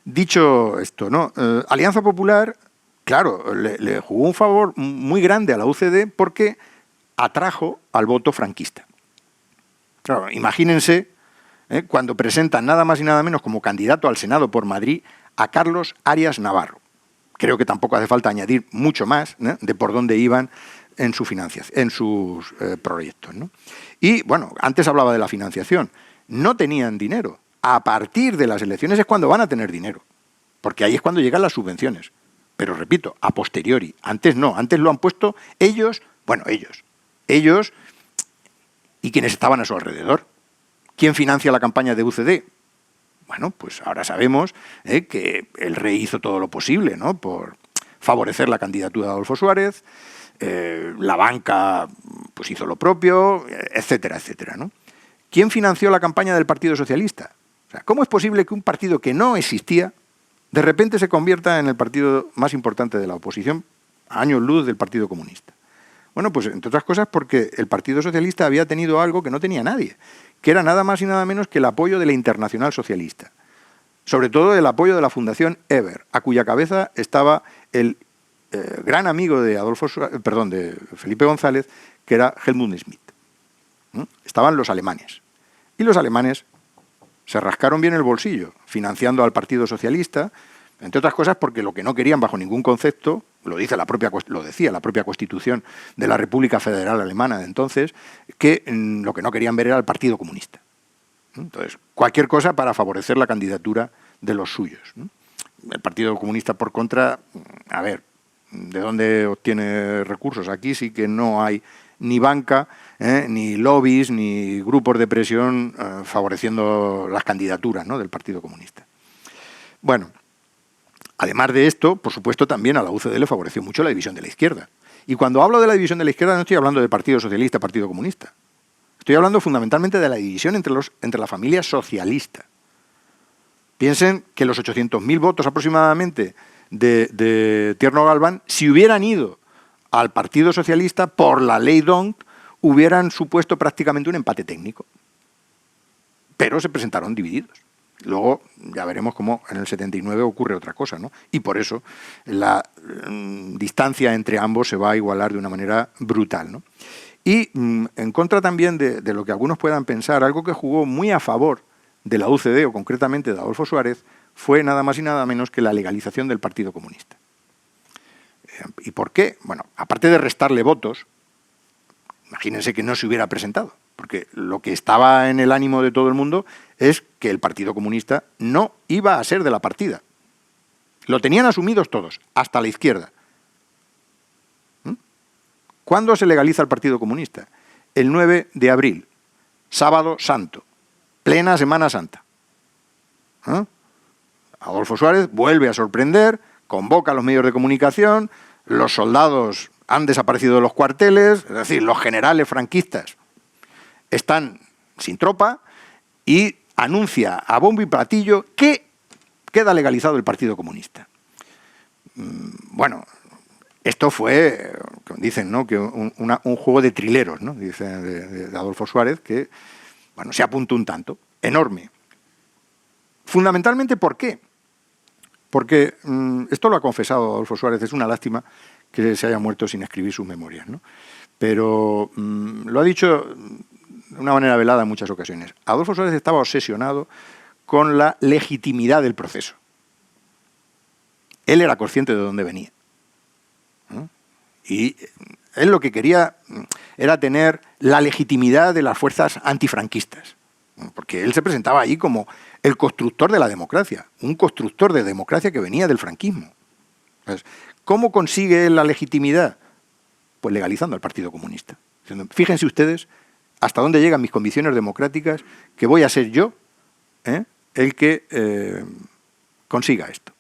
dicho esto, ¿no? Alianza Popular, claro, le jugó un favor muy grande a la UCD porque atrajo al voto franquista. Claro, imagínense cuando presentan nada más y nada menos como candidato al Senado por Madrid a Carlos Arias Navarro. Creo que tampoco hace falta añadir mucho más, ¿no?, de por dónde iban en su financiación, en sus proyectos, ¿no? Y, bueno, antes hablaba de la financiación. No tenían dinero. A partir de las elecciones es cuando van a tener dinero, porque ahí es cuando llegan las subvenciones. Pero, repito, a posteriori. Antes no, antes lo han puesto ellos, bueno, ellos y quienes estaban a su alrededor. ¿Quién financia la campaña de UCD? Bueno, pues ahora sabemos que el rey hizo todo lo posible, ¿no?, por favorecer la candidatura de Adolfo Suárez. la banca pues hizo lo propio, etcétera, etcétera, ¿no? ¿Quién financió la campaña del Partido Socialista? O sea, ¿cómo es posible que un partido que no existía de repente se convierta en el partido más importante de la oposición, a años luz del Partido Comunista? Bueno, pues entre otras cosas porque el Partido Socialista había tenido algo que no tenía nadie, que era nada más y nada menos que el apoyo de la Internacional Socialista. Sobre todo el apoyo de la Fundación Eber, a cuya cabeza estaba el gran amigo de de Felipe González, que era Helmut Schmidt. Estaban los alemanes. Y los alemanes se rascaron bien el bolsillo, financiando al Partido Socialista, entre otras cosas porque lo que no querían bajo ningún concepto, lo decía la propia Constitución de la República Federal Alemana de entonces, que lo que no querían ver era el Partido Comunista. Entonces, cualquier cosa para favorecer la candidatura de los suyos. El Partido Comunista, por contra, a ver, ¿de dónde obtiene recursos? Aquí sí que no hay ni banca, ni lobbies, ni grupos de presión favoreciendo las candidaturas, ¿no?, del Partido Comunista. Bueno, además de esto, por supuesto, también a la UCD le favoreció mucho la división de la izquierda. Y cuando hablo de la división de la izquierda no estoy hablando del Partido Socialista, Partido Comunista. Estoy hablando fundamentalmente de la división entre la familia socialista. Piensen que los 800.000 votos aproximadamente de Tierno Galván, si hubieran ido al Partido Socialista por la ley D'Hondt, hubieran supuesto prácticamente un empate técnico. Pero se presentaron divididos. Luego ya veremos cómo en el 79 ocurre otra cosa, ¿no? Y por eso la distancia entre ambos se va a igualar de una manera brutal, ¿no? Y en contra también de lo que algunos puedan pensar, algo que jugó muy a favor de la UCD, o concretamente de Adolfo Suárez, fue nada más y nada menos que la legalización del Partido Comunista. ¿Y por qué? Bueno, aparte de restarle votos, imagínense que no se hubiera presentado, porque lo que estaba en el ánimo de todo el mundo es que el Partido Comunista no iba a ser de la partida. Lo tenían asumidos todos, hasta la izquierda. ¿Cuándo se legaliza el Partido Comunista? El 9 de abril, sábado santo, plena Semana Santa. Adolfo Suárez vuelve a sorprender, convoca a los medios de comunicación, los soldados han desaparecido de los cuarteles, es decir, los generales franquistas están sin tropa y anuncia a bombo y platillo que queda legalizado el Partido Comunista. Bueno, esto fue, dicen, ¿no?, que un juego de trileros, ¿no?, dicen de Adolfo Suárez, que bueno, se apuntó un tanto, enorme. Fundamentalmente, ¿por qué? Porque esto lo ha confesado Adolfo Suárez, es una lástima que se haya muerto sin escribir sus memorias, ¿no? Pero lo ha dicho de una manera velada en muchas ocasiones. Adolfo Suárez estaba obsesionado con la legitimidad del proceso. Él era consciente de dónde venía, ¿no? Y él lo que quería era tener la legitimidad de las fuerzas antifranquistas, porque él se presentaba allí como el constructor de la democracia, un constructor de democracia que venía del franquismo. Entonces, ¿cómo consigue él la legitimidad? Pues legalizando al Partido Comunista. Fíjense ustedes hasta dónde llegan mis convicciones democráticas, que voy a ser yo el que consiga esto.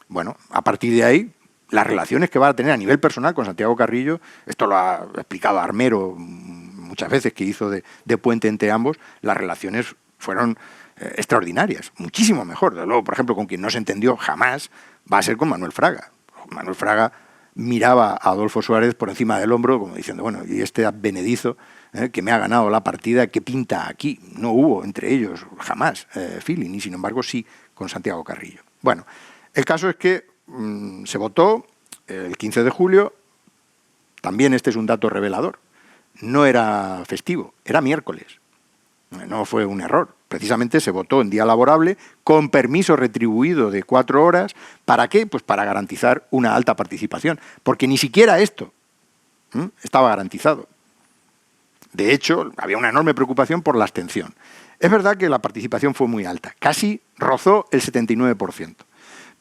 Bueno, a partir de ahí, las relaciones que va a tener a nivel personal con Santiago Carrillo, esto lo ha explicado Armero muchas veces, que hizo de puente entre ambos, las relaciones fueron extraordinarias, muchísimo mejor. De luego, por ejemplo, con quien no se entendió jamás va a ser con Manuel Fraga. Manuel Fraga miraba a Adolfo Suárez por encima del hombro, como diciendo, bueno, y este advenedizo que me ha ganado la partida, ¿qué pinta aquí? No hubo entre ellos jamás feeling, y sin embargo sí con Santiago Carrillo. Bueno, el caso es que se votó el 15 de julio, también este es un dato revelador, no era festivo, era miércoles, no fue un error. Precisamente se votó en día laborable, con permiso retribuido de 4 horas. ¿Para qué? Pues para garantizar una alta participación, porque ni siquiera esto estaba garantizado. De hecho, había una enorme preocupación por la abstención. Es verdad que la participación fue muy alta, casi rozó el 79%.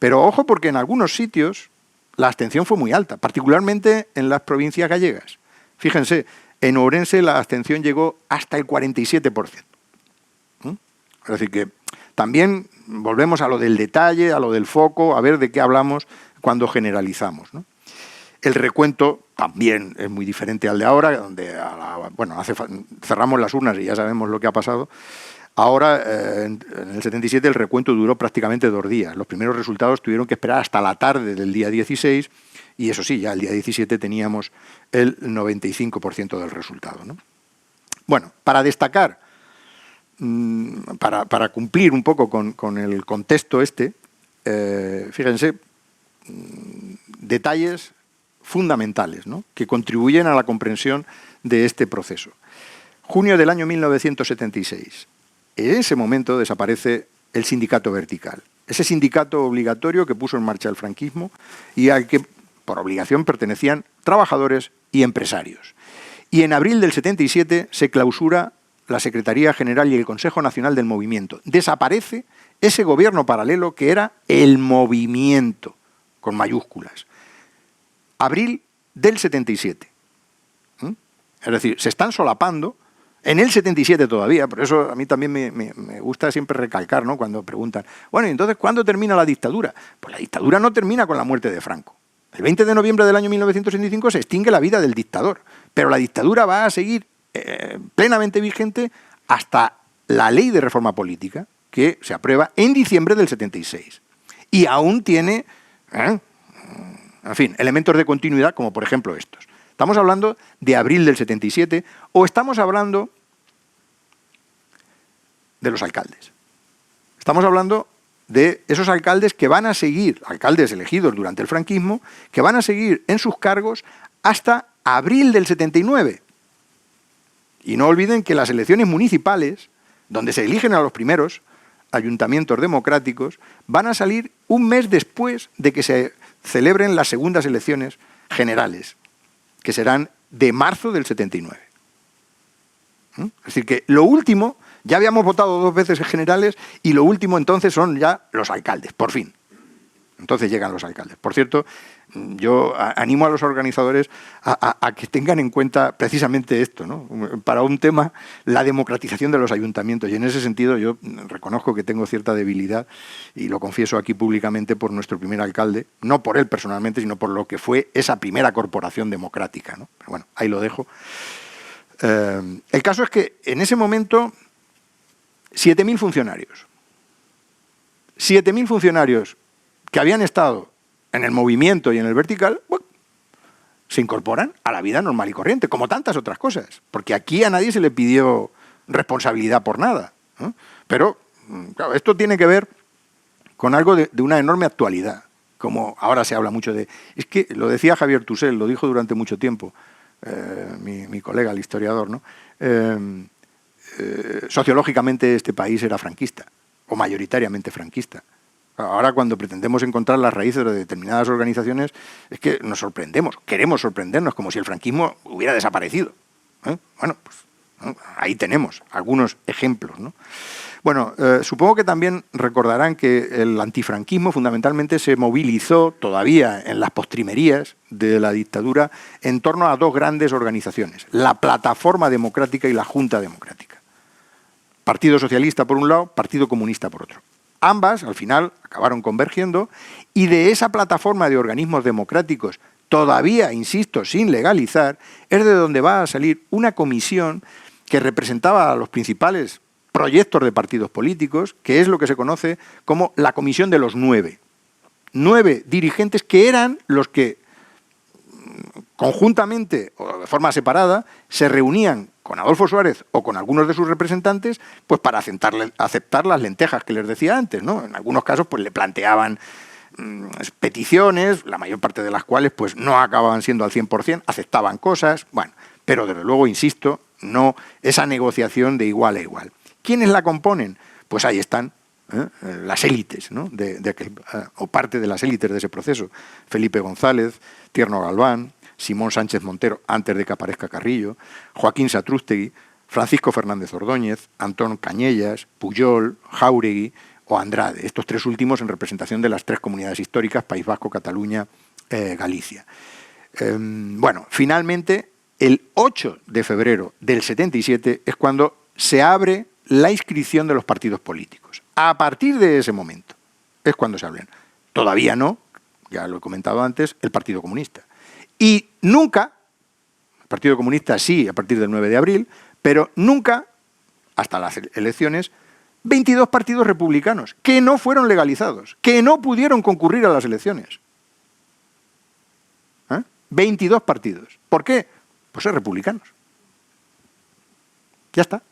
Pero ojo, porque en algunos sitios la abstención fue muy alta, particularmente en las provincias gallegas. Fíjense, en Ourense la abstención llegó hasta el 47%. Es decir, que también volvemos a lo del detalle, a lo del foco, a ver de qué hablamos cuando generalizamos, ¿no? El recuento también es muy diferente al de ahora, donde cerramos las urnas y ya sabemos lo que ha pasado. Ahora, en el 77, el recuento duró prácticamente 2 días. Los primeros resultados tuvieron que esperar hasta la tarde del día 16, y eso sí, ya el día 17 teníamos el 95% del resultado, ¿no? Bueno, para destacar, para cumplir un poco con el contexto fíjense, detalles fundamentales, ¿no?, que contribuyen a la comprensión de este proceso. Junio del año 1976. En ese momento desaparece el sindicato vertical, ese sindicato obligatorio que puso en marcha el franquismo y al que por obligación pertenecían trabajadores y empresarios. Y en abril del 77 se clausura la Secretaría General y el Consejo Nacional del Movimiento. Desaparece ese gobierno paralelo que era el movimiento, con mayúsculas. Abril del 77. Es decir, se están solapando en el 77 todavía. Por eso a mí también me gusta siempre recalcar, ¿no?, cuando preguntan, bueno, ¿y entonces cuándo termina la dictadura? Pues la dictadura no termina con la muerte de Franco. El 20 de noviembre del año 1965 se extingue la vida del dictador, pero la dictadura va a seguir plenamente vigente hasta la ley de reforma política, que se aprueba en diciembre del 76. Y aún tiene, en fin, elementos de continuidad, como por ejemplo estos. ¿Estamos hablando de abril del 77 o estamos hablando de los alcaldes? Estamos hablando de esos alcaldes que van a seguir, alcaldes elegidos durante el franquismo, que van a seguir en sus cargos hasta abril del 79. Y no olviden que las elecciones municipales, donde se eligen a los primeros ayuntamientos democráticos, van a salir un mes después de que se celebren las segundas elecciones generales, que serán de marzo del 79. Es decir, que lo último, ya habíamos votado 2 veces en generales, y lo último entonces son ya los alcaldes, por fin. Entonces llegan los alcaldes. Por cierto, yo animo a los organizadores a que tengan en cuenta precisamente esto, ¿no?, para un tema, la democratización de los ayuntamientos. Y en ese sentido yo reconozco que tengo cierta debilidad, y lo confieso aquí públicamente, por nuestro primer alcalde, no por él personalmente, sino por lo que fue esa primera corporación democrática, ¿no? Pero bueno, ahí lo dejo. El caso es que en ese momento 7.000 funcionarios. 7.000 funcionarios que habían estado en el movimiento y en el vertical, bueno, se incorporan a la vida normal y corriente, como tantas otras cosas, porque aquí a nadie se le pidió responsabilidad por nada, ¿no? Pero, claro, esto tiene que ver con algo de una enorme actualidad, como ahora se habla mucho de... Es que lo decía Javier Tusell, lo dijo durante mucho tiempo, mi colega, el historiador, ¿no? Sociológicamente este país era franquista, o mayoritariamente franquista. Ahora, cuando pretendemos encontrar las raíces de determinadas organizaciones, es que nos sorprendemos, queremos sorprendernos, como si el franquismo hubiera desaparecido. Bueno, pues ahí tenemos algunos ejemplos, ¿no? Bueno, supongo que también recordarán que el antifranquismo fundamentalmente se movilizó todavía en las postrimerías de la dictadura en torno a 2 grandes organizaciones, la Plataforma Democrática y la Junta Democrática. Partido Socialista por un lado, Partido Comunista por otro. Ambas, al final, acabaron convergiendo, y de esa plataforma de organismos democráticos, todavía, insisto, sin legalizar, es de donde va a salir una comisión que representaba a los principales proyectos de partidos políticos, que es lo que se conoce como la Comisión de los 9. 9 dirigentes que eran los que, conjuntamente o de forma separada, se reunían con Adolfo Suárez o con algunos de sus representantes, pues para aceptar las lentejas que les decía antes, ¿no? En algunos casos pues le planteaban peticiones, la mayor parte de las cuales pues no acababan siendo al 100%, aceptaban cosas, bueno, pero desde luego, insisto, no esa negociación de igual a igual. ¿Quiénes la componen? Pues ahí están las élites, ¿no?, o parte de las élites de ese proceso. Felipe González, Tierno Galván, Simón Sánchez Montero, antes de que aparezca Carrillo, Joaquín Satrústegui, Francisco Fernández Ordóñez, Antón Cañellas, Pujol, Jáuregui o Andrade. Estos 3 últimos en representación de las 3 comunidades históricas, País Vasco, Cataluña, Galicia. Bueno, finalmente, el 8 de febrero del 77 es cuando se abre la inscripción de los partidos políticos. A partir de ese momento es cuando se abren. Todavía no, ya lo he comentado antes, el Partido Comunista. Y nunca, el Partido Comunista sí a partir del 9 de abril, pero nunca, hasta las elecciones, 22 partidos republicanos que no fueron legalizados, que no pudieron concurrir a las elecciones. 22 partidos. ¿Por qué? Pues ser republicanos. Ya está.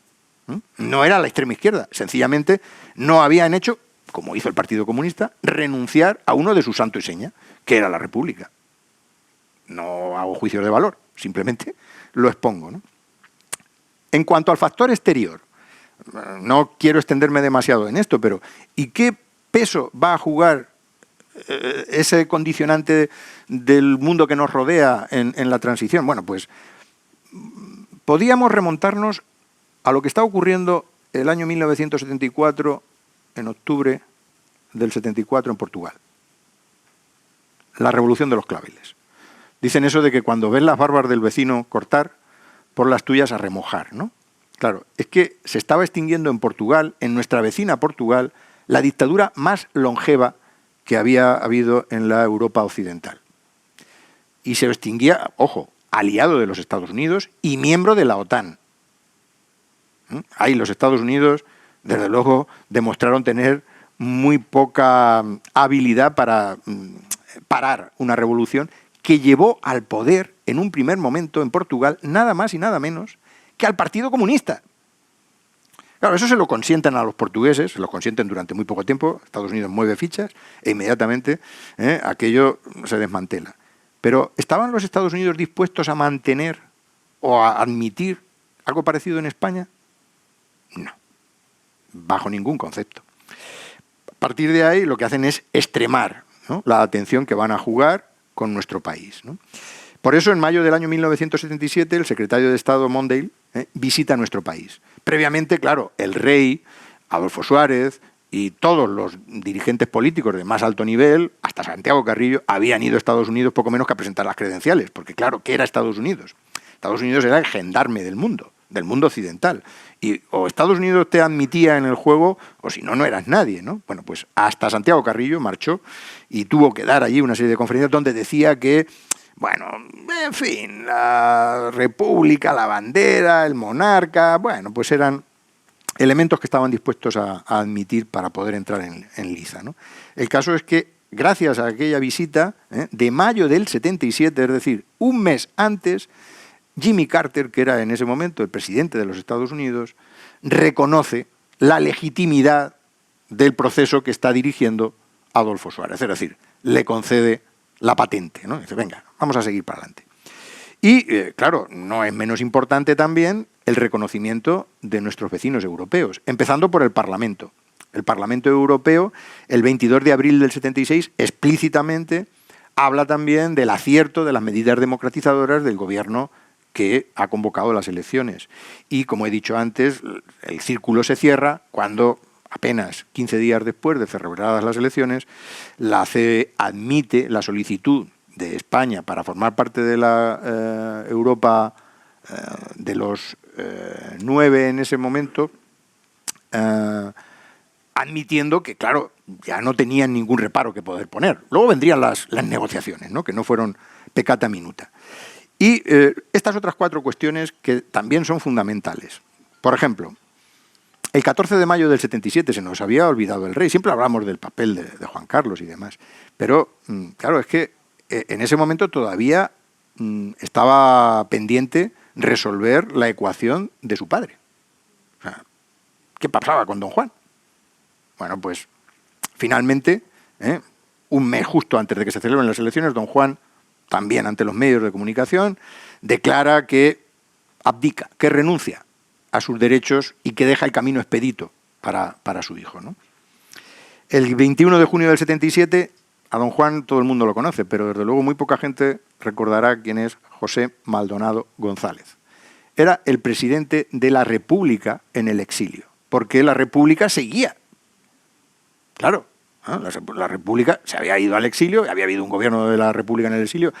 No era la extrema izquierda. Sencillamente no habían hecho, como hizo el Partido Comunista, renunciar a uno de su santo y seña, que era la República. No hago juicios de valor, simplemente lo expongo, ¿no? En cuanto al factor exterior, no quiero extenderme demasiado en esto, pero ¿y qué peso va a jugar ese condicionante del mundo que nos rodea en la transición? Bueno, pues podíamos remontarnos a lo que está ocurriendo el año 1974, en octubre del 74 en Portugal. La revolución de los claveles. Dicen eso de que cuando ves las barbas del vecino cortar, por las tuyas a remojar, ¿no? Claro, es que se estaba extinguiendo en Portugal, en nuestra vecina Portugal, la dictadura más longeva que había habido en la Europa occidental. Y se extinguía, ojo, aliado de los Estados Unidos y miembro de la OTAN. Ahí los Estados Unidos, desde luego, demostraron tener muy poca habilidad para parar una revolución que llevó al poder en un primer momento en Portugal nada más y nada menos que al Partido Comunista. Claro, eso se lo consienten a los portugueses, se lo consienten durante muy poco tiempo, Estados Unidos mueve fichas e inmediatamente aquello se desmantela. Pero ¿estaban los Estados Unidos dispuestos a mantener o a admitir algo parecido en España? No, bajo ningún concepto. A partir de ahí lo que hacen es extremar, ¿no?, la atención que van a jugar con nuestro país, ¿no? Por eso, en mayo del año 1977, el secretario de Estado Mondale visita nuestro país. Previamente, claro, el rey, Adolfo Suárez y todos los dirigentes políticos de más alto nivel, hasta Santiago Carrillo, habían ido a Estados Unidos poco menos que a presentar las credenciales, porque claro, ¿qué era Estados Unidos? Estados Unidos era el gendarme del mundo occidental. Y o Estados Unidos te admitía en el juego, o si no, no eras nadie, ¿no? Bueno, pues hasta Santiago Carrillo marchó y tuvo que dar allí una serie de conferencias donde decía que, bueno, en fin, la república, la bandera, el monarca, bueno, pues eran elementos que estaban dispuestos a admitir para poder entrar en liza, ¿no? El caso es que, gracias a aquella visita de mayo del 77, es decir, un mes antes, Jimmy Carter, que era en ese momento el presidente de los Estados Unidos, reconoce la legitimidad del proceso que está dirigiendo Adolfo Suárez. Es decir, le concede la patente, ¿no? Dice, venga, vamos a seguir para adelante. Y, claro, no es menos importante también el reconocimiento de nuestros vecinos europeos, empezando por el Parlamento. El Parlamento Europeo, el 22 de abril del 76, explícitamente habla también del acierto de las medidas democratizadoras del gobierno que ha convocado las elecciones. Y, como he dicho antes, el círculo se cierra cuando, apenas 15 días después de celebradas las elecciones, la CE admite la solicitud de España para formar parte de la Europa de los 9 en ese momento, admitiendo que, claro, ya no tenían ningún reparo que poder poner. Luego vendrían las negociaciones, ¿no?, que no fueron peccata minuta. Y estas otras 4 cuestiones que también son fundamentales. Por ejemplo, el 14 de mayo del 77 se nos había olvidado el rey. Siempre hablamos del papel de Juan Carlos y demás. Pero, claro, es que en ese momento todavía estaba pendiente resolver la ecuación de su padre. O sea, ¿qué pasaba con don Juan? Bueno, pues finalmente, un mes justo antes de que se celebren las elecciones, don Juan, también ante los medios de comunicación, declara que abdica, que renuncia a sus derechos y que deja el camino expedito para su hijo, ¿no? El 21 de junio del 77, a don Juan todo el mundo lo conoce, pero desde luego muy poca gente recordará quién es José Maldonado González. Era el presidente de la República en el exilio, porque la República seguía. Claro, la República se había ido al exilio, había habido un gobierno de la República en el exilio,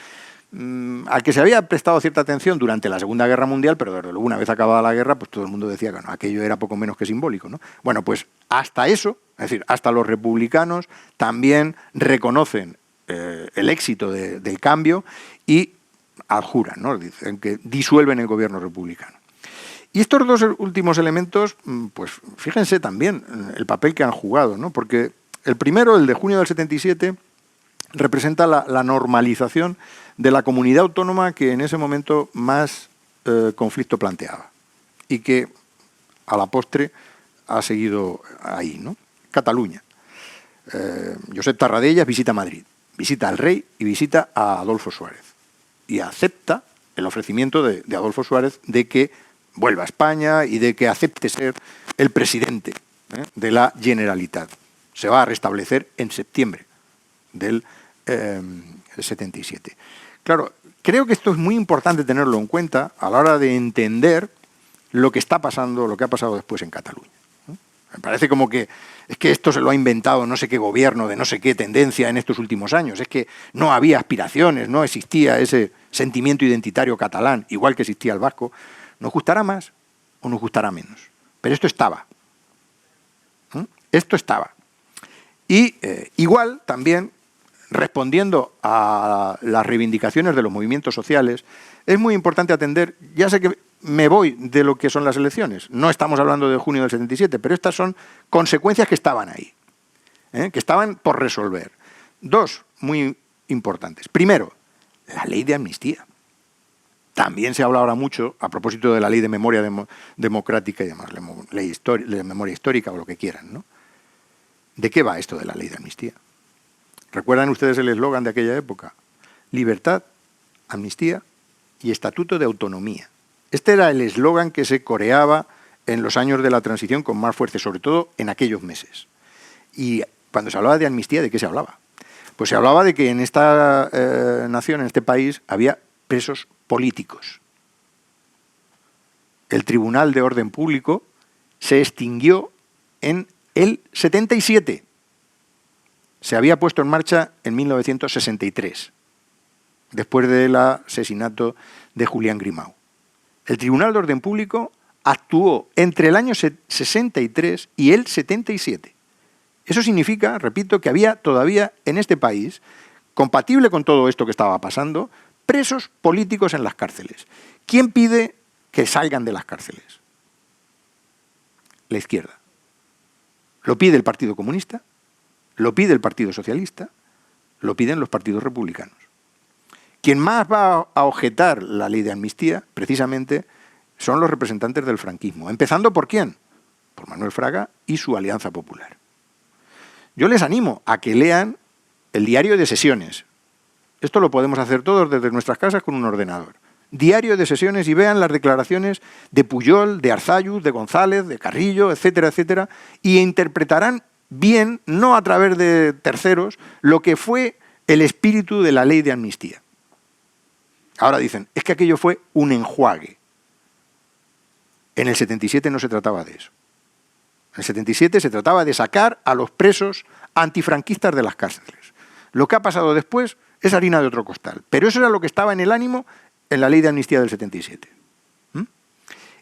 al que se había prestado cierta atención durante la Segunda Guerra Mundial, pero desde luego una vez acabada la guerra, pues todo el mundo decía que no, aquello era poco menos que simbólico, ¿no? Bueno, pues hasta eso, es decir, hasta los republicanos también reconocen el éxito del cambio y adjuran, ¿no? Dicen que disuelven el gobierno republicano. Y estos dos últimos elementos, pues fíjense también el papel que han jugado, ¿no? Porque el primero, el de junio del 77, representa la normalización de la comunidad autónoma que en ese momento más conflicto planteaba y que a la postre ha seguido ahí, ¿no? Cataluña. Josep Tarradellas visita Madrid, visita al rey y visita a Adolfo Suárez. Y acepta el ofrecimiento de Adolfo Suárez de que vuelva a España y de que acepte ser el presidente de la Generalitat. Se va a restablecer en septiembre del 77. Claro, creo que esto es muy importante tenerlo en cuenta a la hora de entender lo que está pasando, lo que ha pasado después en Cataluña. Me parece como que es que esto se lo ha inventado no sé qué gobierno de no sé qué tendencia en estos últimos años. Es que no había aspiraciones, no existía ese sentimiento identitario catalán, igual que existía el vasco. Nos gustará más o nos gustará menos. Pero esto estaba. Esto estaba. Y igual también, respondiendo a las reivindicaciones de los movimientos sociales, es muy importante atender, ya sé que me voy de lo que son las elecciones, no estamos hablando de junio del 77, pero estas son consecuencias que estaban ahí, que estaban por resolver. Dos muy importantes. Primero, la ley de amnistía. También se habla ahora mucho, a propósito de la ley de memoria democrática y demás, ley de memoria histórica o lo que quieran, ¿no? ¿De qué va esto de la ley de amnistía? ¿Recuerdan ustedes el eslogan de aquella época? Libertad, amnistía y estatuto de autonomía. Este era el eslogan que se coreaba en los años de la transición con más fuerza, sobre todo en aquellos meses. Y cuando se hablaba de amnistía, ¿de qué se hablaba? Pues se hablaba de que en esta nación, en este país, había presos políticos. El Tribunal de Orden Público se extinguió en el 77. Se había puesto en marcha en 1963, después del asesinato de Julián Grimau. El Tribunal de Orden Público actuó entre el año 63 y el 77. Eso significa, repito, que había todavía en este país, compatible con todo esto que estaba pasando, presos políticos en las cárceles. ¿Quién pide que salgan de las cárceles? La izquierda. Lo pide el Partido Comunista, lo pide el Partido Socialista, lo piden los partidos republicanos. Quien más va a objetar la ley de amnistía, precisamente, son los representantes del franquismo. ¿Empezando por quién? Por Manuel Fraga y su Alianza Popular. Yo les animo a que lean el diario de sesiones. Esto lo podemos hacer todos desde nuestras casas con un ordenador. Diario de sesiones y vean las declaraciones de Pujol, de Arzalluz, de González, de Carrillo, etcétera, etcétera, y interpretarán bien, no a través de terceros, lo que fue el espíritu de la ley de amnistía. Ahora dicen, es que aquello fue un enjuague. En el 77 no se trataba de eso. En el 77 se trataba de sacar a los presos antifranquistas de las cárceles. Lo que ha pasado después es harina de otro costal. Pero eso era lo que estaba en el ánimo en la ley de amnistía del 77.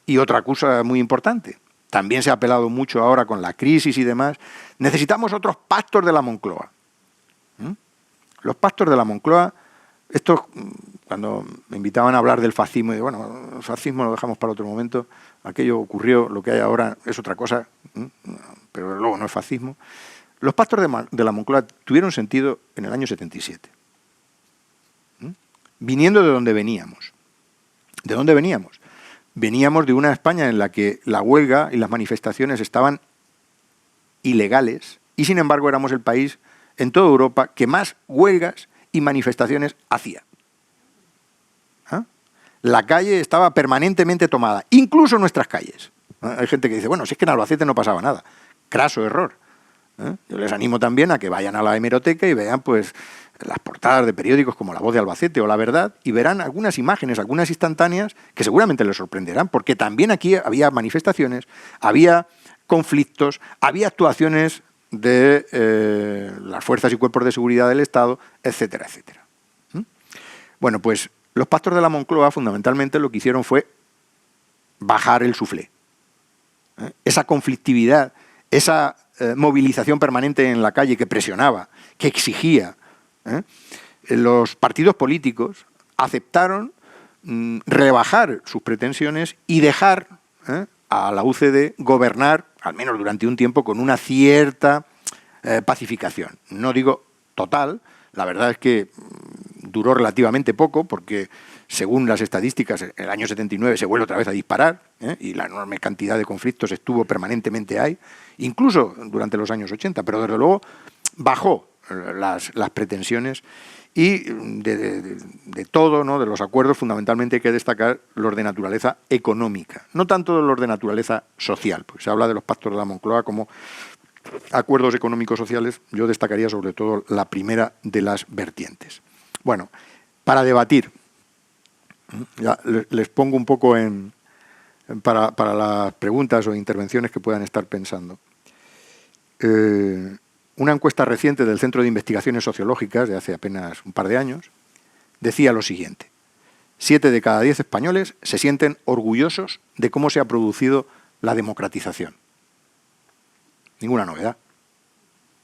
Y otra cosa muy importante, también se ha apelado mucho ahora con la crisis y demás, necesitamos otros pactos de la Moncloa. Los pactos de la Moncloa, estos, cuando me invitaban a hablar del fascismo, y digo, bueno, el fascismo lo dejamos para otro momento, aquello ocurrió, lo que hay ahora es otra cosa, pero luego no es fascismo. Los pactos de la Moncloa tuvieron sentido en el año 77. Viniendo de donde veníamos. ¿De dónde veníamos? Veníamos de una España en la que la huelga y las manifestaciones estaban ilegales y, sin embargo, éramos el país en toda Europa que más huelgas y manifestaciones hacía. La calle estaba permanentemente tomada, incluso nuestras calles. Hay gente que dice, bueno, si es que en Albacete no pasaba nada. Craso error. Yo les animo también a que vayan a la hemeroteca y vean pues las portadas de periódicos como La Voz de Albacete o La Verdad y verán algunas imágenes, algunas instantáneas que seguramente les sorprenderán, porque también aquí había manifestaciones, había conflictos, había actuaciones de las fuerzas y cuerpos de seguridad del Estado, etcétera, etcétera. Bueno, pues los pactos de la Moncloa fundamentalmente lo que hicieron fue bajar el suflé. Esa conflictividad, esa movilización permanente en la calle que presionaba, que exigía. Los partidos políticos aceptaron rebajar sus pretensiones y dejar a la UCD gobernar, al menos durante un tiempo, con una cierta pacificación. No digo total, la verdad es que duró relativamente poco, porque según las estadísticas, el año 79 se vuelve otra vez a disparar, y la enorme cantidad de conflictos estuvo permanentemente ahí, incluso durante los años 80, pero desde luego bajó las pretensiones. Y de todo, ¿no?, de los acuerdos, fundamentalmente hay que destacar los de naturaleza económica, no tanto los de naturaleza social, porque se habla de los pactos de la Moncloa como acuerdos económicos sociales. Yo destacaría sobre todo la primera de las vertientes. Bueno, para debatir, ya les pongo un poco para las preguntas o intervenciones que puedan estar pensando. Una encuesta reciente del Centro de Investigaciones Sociológicas, de hace apenas un par de años, decía lo siguiente: 7 de cada 10 españoles se sienten orgullosos de cómo se ha producido la democratización. Ninguna novedad.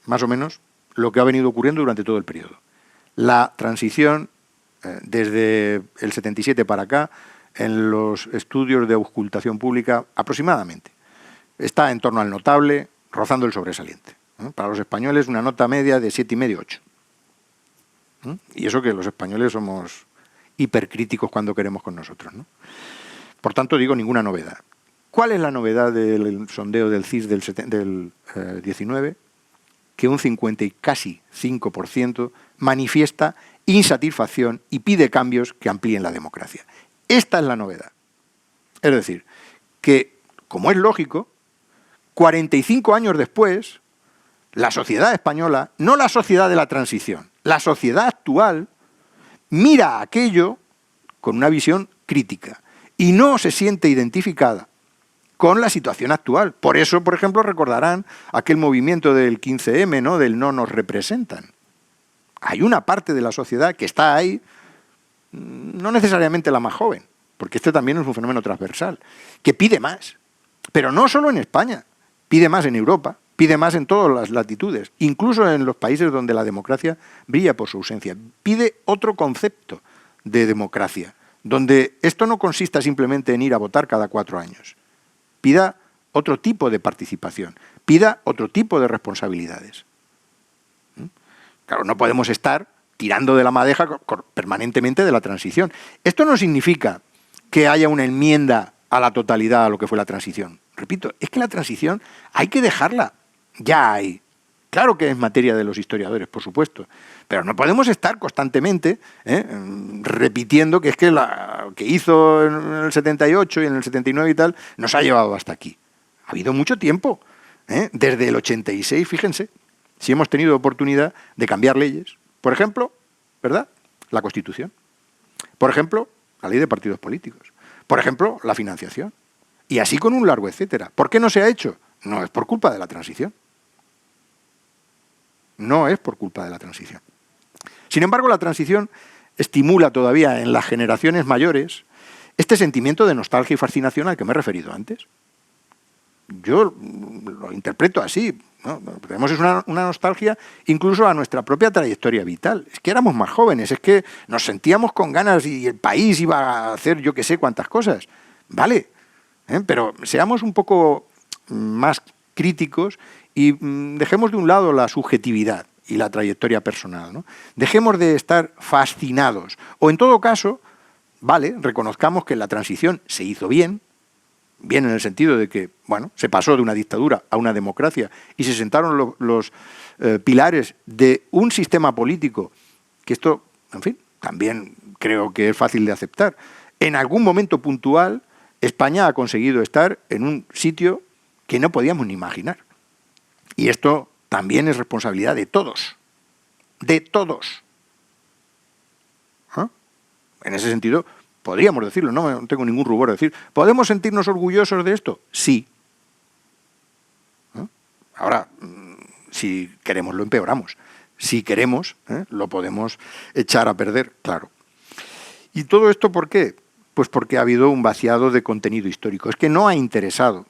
Más o menos lo que ha venido ocurriendo durante todo el periodo. La transición, desde el 77 para acá, en los estudios de auscultación pública, aproximadamente, está en torno al notable, rozando el sobresaliente. Para los españoles una nota media de 7,5, 8. Y eso que los españoles somos hipercríticos cuando queremos con nosotros, ¿no? Por tanto, digo, ninguna novedad. ¿Cuál es la novedad del sondeo del CIS del 19? Que un 50 y casi 5% manifiesta insatisfacción y pide cambios que amplíen la democracia. Esta es la novedad. Es decir, que, como es lógico, 45 años después, la sociedad española, no la sociedad de la transición, la sociedad actual, mira aquello con una visión crítica y no se siente identificada con la situación actual. Por eso, por ejemplo, recordarán aquel movimiento del 15M, ¿no?, del no nos representan. Hay una parte de la sociedad que está ahí, no necesariamente la más joven, porque este también es un fenómeno transversal, que pide más, pero no solo en España, pide más en Europa, pide más en todas las latitudes, incluso en los países donde la democracia brilla por su ausencia. Pide otro concepto de democracia, donde esto no consista simplemente en ir a votar cada 4 años. Pida otro tipo de participación, pida otro tipo de responsabilidades. Claro, no podemos estar tirando de la madeja permanentemente de la transición. Esto no significa que haya una enmienda a la totalidad a lo que fue la transición. Repito, es que la transición hay que dejarla. Ya hay. Claro que es materia de los historiadores, por supuesto, pero no podemos estar constantemente repitiendo que es que la que hizo en el 78 y en el 79 y tal nos ha llevado hasta aquí. Ha habido mucho tiempo, desde el 86, fíjense, si hemos tenido oportunidad de cambiar leyes. Por ejemplo, ¿verdad?, la Constitución. Por ejemplo, la ley de partidos políticos. Por ejemplo, la financiación. Y así con un largo etcétera. ¿Por qué no se ha hecho? No es por culpa de la transición. No es por culpa de la transición. Sin embargo, la transición estimula todavía en las generaciones mayores este sentimiento de nostalgia y fascinación al que me he referido antes. Yo lo interpreto así, ¿no? Tenemos una nostalgia incluso a nuestra propia trayectoria vital. Es que éramos más jóvenes, es que nos sentíamos con ganas y el país iba a hacer yo que sé cuántas cosas. Vale, pero seamos un poco más críticos y dejemos de un lado la subjetividad y la trayectoria personal, ¿no? Dejemos de estar fascinados. O en todo caso, vale, reconozcamos que la transición se hizo bien en el sentido de que, bueno, se pasó de una dictadura a una democracia y se sentaron los pilares de un sistema político, que esto, en fin, también creo que es fácil de aceptar. En algún momento puntual, España ha conseguido estar en un sitio que no podíamos ni imaginar. Y esto también es responsabilidad de todos. De todos. ¿Ah? En ese sentido, podríamos decirlo, no tengo ningún rubor de decir, ¿podemos sentirnos orgullosos de esto? Sí. ¿Ah? Ahora, si queremos, lo empeoramos. Si queremos, lo podemos echar a perder, claro. ¿Y todo esto por qué? Pues porque ha habido un vaciado de contenido histórico. Es que no ha interesado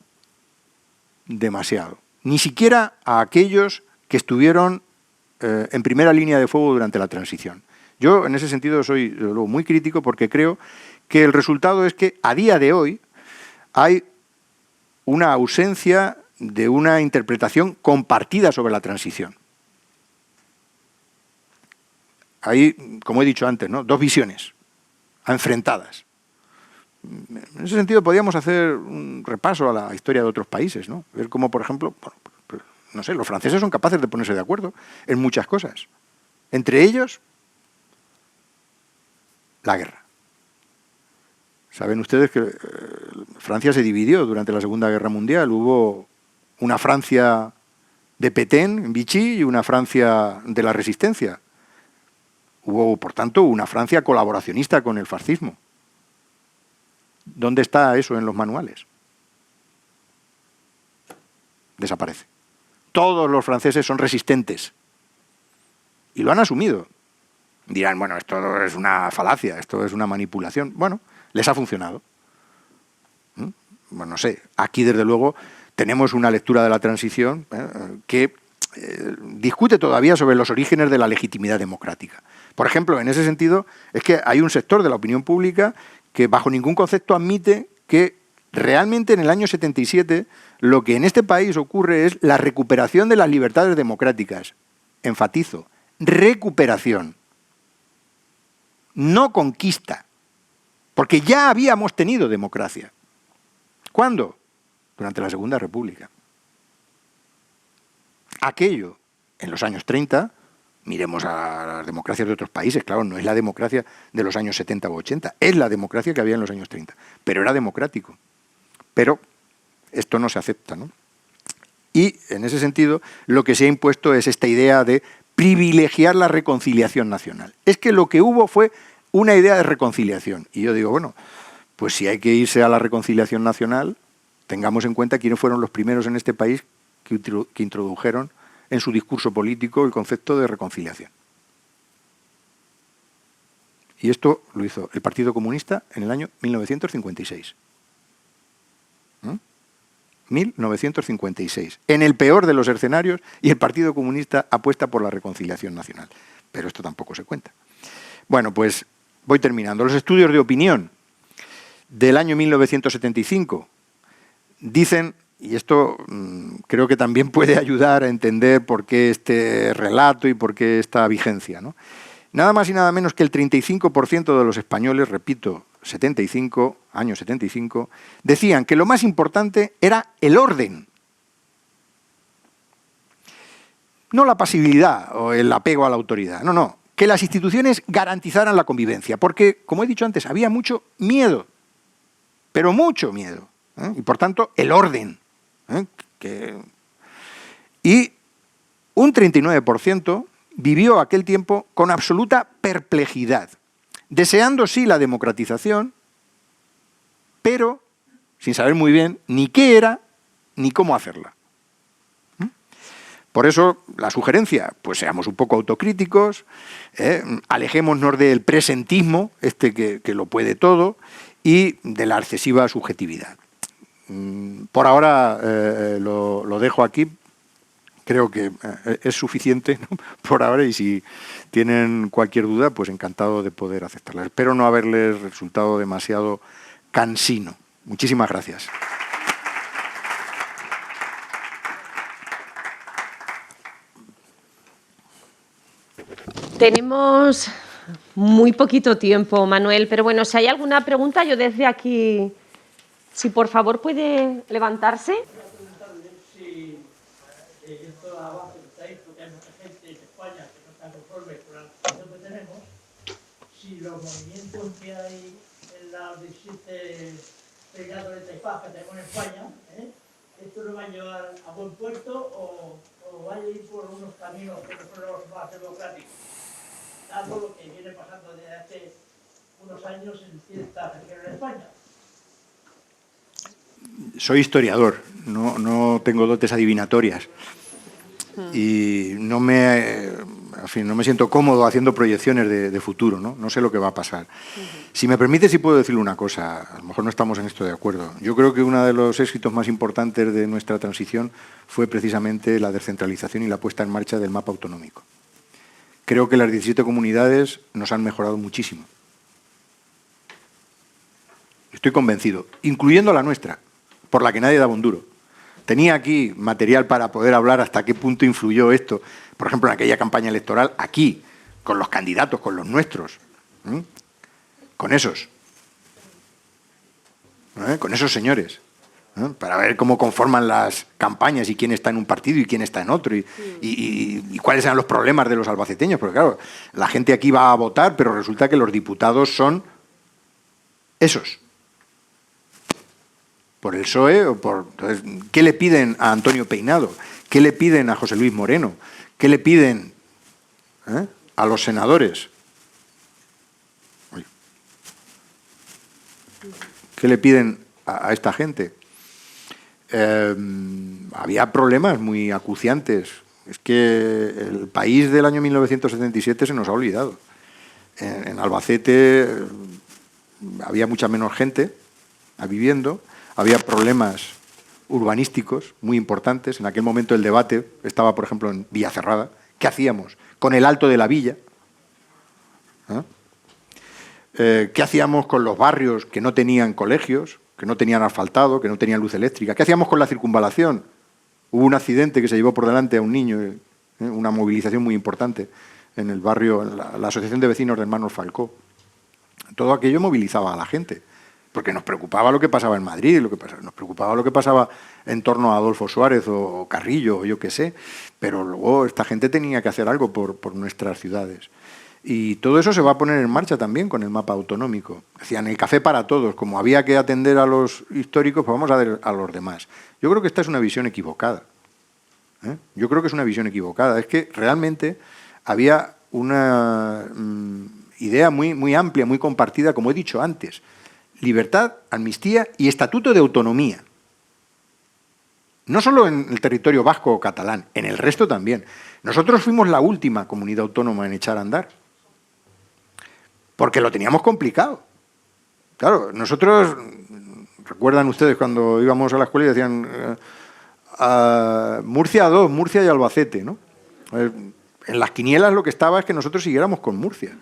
demasiado. Ni siquiera a aquellos que estuvieron en primera línea de fuego durante la transición. Yo, en ese sentido, soy desde luego muy crítico porque creo que el resultado es que a día de hoy hay una ausencia de una interpretación compartida sobre la transición. Hay, como he dicho antes, ¿no?, dos visiones enfrentadas. En ese sentido, podríamos hacer un repaso a la historia de otros países, ¿no? Ver cómo, por ejemplo, bueno, no sé, los franceses son capaces de ponerse de acuerdo en muchas cosas. Entre ellos, la guerra. Saben ustedes que Francia se dividió durante la Segunda Guerra Mundial. Hubo una Francia de Pétain, en Vichy, y una Francia de la Resistencia. Hubo, por tanto, una Francia colaboracionista con el fascismo. ¿Dónde está eso en los manuales? Desaparece. Todos los franceses son resistentes. Y lo han asumido. Dirán, bueno, esto es una falacia, esto es una manipulación. Bueno, les ha funcionado. Bueno, no sé, aquí desde luego tenemos una lectura de la transición que discute todavía sobre los orígenes de la legitimidad democrática. Por ejemplo, en ese sentido, es que hay un sector de la opinión pública que bajo ningún concepto admite que realmente en el año 77 lo que en este país ocurre es la recuperación de las libertades democráticas. Enfatizo, recuperación. No conquista, porque ya habíamos tenido democracia. ¿Cuándo? Durante la Segunda República. Aquello, en los años 30, miremos a las democracias de otros países, claro, no es la democracia de los años 70 u 80, es la democracia que había en los años 30, pero era democrático. Pero esto no se acepta, ¿no? Y, en ese sentido, lo que se ha impuesto es esta idea de privilegiar la reconciliación nacional. Es que lo que hubo fue una idea de reconciliación. Y yo digo, bueno, pues si hay que irse a la reconciliación nacional, tengamos en cuenta quiénes fueron los primeros en este país que introdujeron en su discurso político el concepto de reconciliación. Y esto lo hizo el Partido Comunista en el año 1956. 1956. En el peor de los escenarios, y el Partido Comunista apuesta por la reconciliación nacional. Pero esto tampoco se cuenta. Bueno, pues voy terminando. Los estudios de opinión del año 1975 dicen, y esto creo que también puede ayudar a entender por qué este relato y por qué esta vigencia, ¿no? Nada más y nada menos que el 35% de los españoles, repito, año 75, decían que lo más importante era el orden. No la pasividad o el apego a la autoridad, no, que las instituciones garantizaran la convivencia, porque, como he dicho antes, había mucho miedo, pero mucho miedo, y por tanto el orden. Y un 39% vivió aquel tiempo con absoluta perplejidad, deseando sí la democratización, pero sin saber muy bien ni qué era ni cómo hacerla. Por eso la sugerencia, pues seamos un poco autocríticos, alejémonos del presentismo, que lo puede todo, y de la excesiva subjetividad. Por ahora lo dejo aquí. Creo que es suficiente, ¿no?, por ahora, y si tienen cualquier duda, pues encantado de poder aceptarla. Espero no haberles resultado demasiado cansino. Muchísimas gracias. Tenemos muy poquito tiempo, Manuel, pero bueno, si hay alguna pregunta, yo desde aquí, si por favor puede levantarse. Esto a base de estáis, porque hay mucha gente en España que no está conforme con la situación que tenemos, si los movimientos que hay en las 17 pegados de Taifaz que tenemos en España, esto nos va a llevar a buen puerto o va a ir por unos caminos que no son los más democráticos. Algo lo que viene pasando desde hace unos años en ciertas regiones de España. Soy historiador, no tengo dotes adivinatorias y no me siento cómodo haciendo proyecciones de futuro, ¿no? No sé lo que va a pasar. Si me permite, sí puedo decirle una cosa, a lo mejor no estamos en esto de acuerdo. Yo creo que uno de los éxitos más importantes de nuestra transición fue precisamente la descentralización y la puesta en marcha del mapa autonómico. Creo que las 17 comunidades nos han mejorado muchísimo. estoy convencido, incluyendo la nuestra, por la que nadie daba un duro. Tenía aquí material para poder hablar hasta qué punto influyó esto, por ejemplo, en aquella campaña electoral, aquí, con los candidatos, con los nuestros, con esos señores, para ver cómo conforman las campañas y quién está en un partido y quién está en otro y cuáles eran los problemas de los albaceteños, porque claro, la gente aquí va a votar, pero resulta que los diputados son esos, por el PSOE o por... Entonces, ¿qué le piden a Antonio Peinado? ¿Qué le piden a José Luis Moreno? ¿Qué le piden a los senadores? ¿Qué le piden a esta gente? Había problemas muy acuciantes. Es que el país del año 1977 se nos ha olvidado. En Albacete había mucha menos gente viviendo, había problemas urbanísticos muy importantes. En aquel momento el debate estaba, por ejemplo, en Villacerrada. ¿Qué hacíamos con el Alto de la Villa? ¿Qué hacíamos con los barrios que no tenían colegios, que no tenían asfaltado, que no tenían luz eléctrica? ¿Qué hacíamos con la circunvalación? Hubo un accidente que se llevó por delante a un niño, una movilización muy importante en el barrio, en la Asociación de Vecinos de Hermanos Falcó. Todo aquello movilizaba a la gente, porque nos preocupaba lo que pasaba en Madrid, nos preocupaba lo que pasaba en torno a Adolfo Suárez o Carrillo, o yo qué sé, pero luego esta gente tenía que hacer algo por nuestras ciudades. Y todo eso se va a poner en marcha también con el mapa autonómico. Decían, el café para todos, como había que atender a los históricos, pues vamos a ver a los demás. Yo creo que esta es una visión equivocada. Yo creo que es una visión equivocada. Es que realmente había una idea muy amplia, muy compartida, como he dicho antes. Libertad, amnistía y estatuto de autonomía. No solo en el territorio vasco o catalán, en el resto también. Nosotros fuimos la última comunidad autónoma en echar a andar, porque lo teníamos complicado. Claro, nosotros, recuerdan ustedes cuando íbamos a la escuela y decían Murcia 2, Murcia y Albacete, ¿no? En las quinielas lo que estaba es que nosotros siguiéramos con Murcia.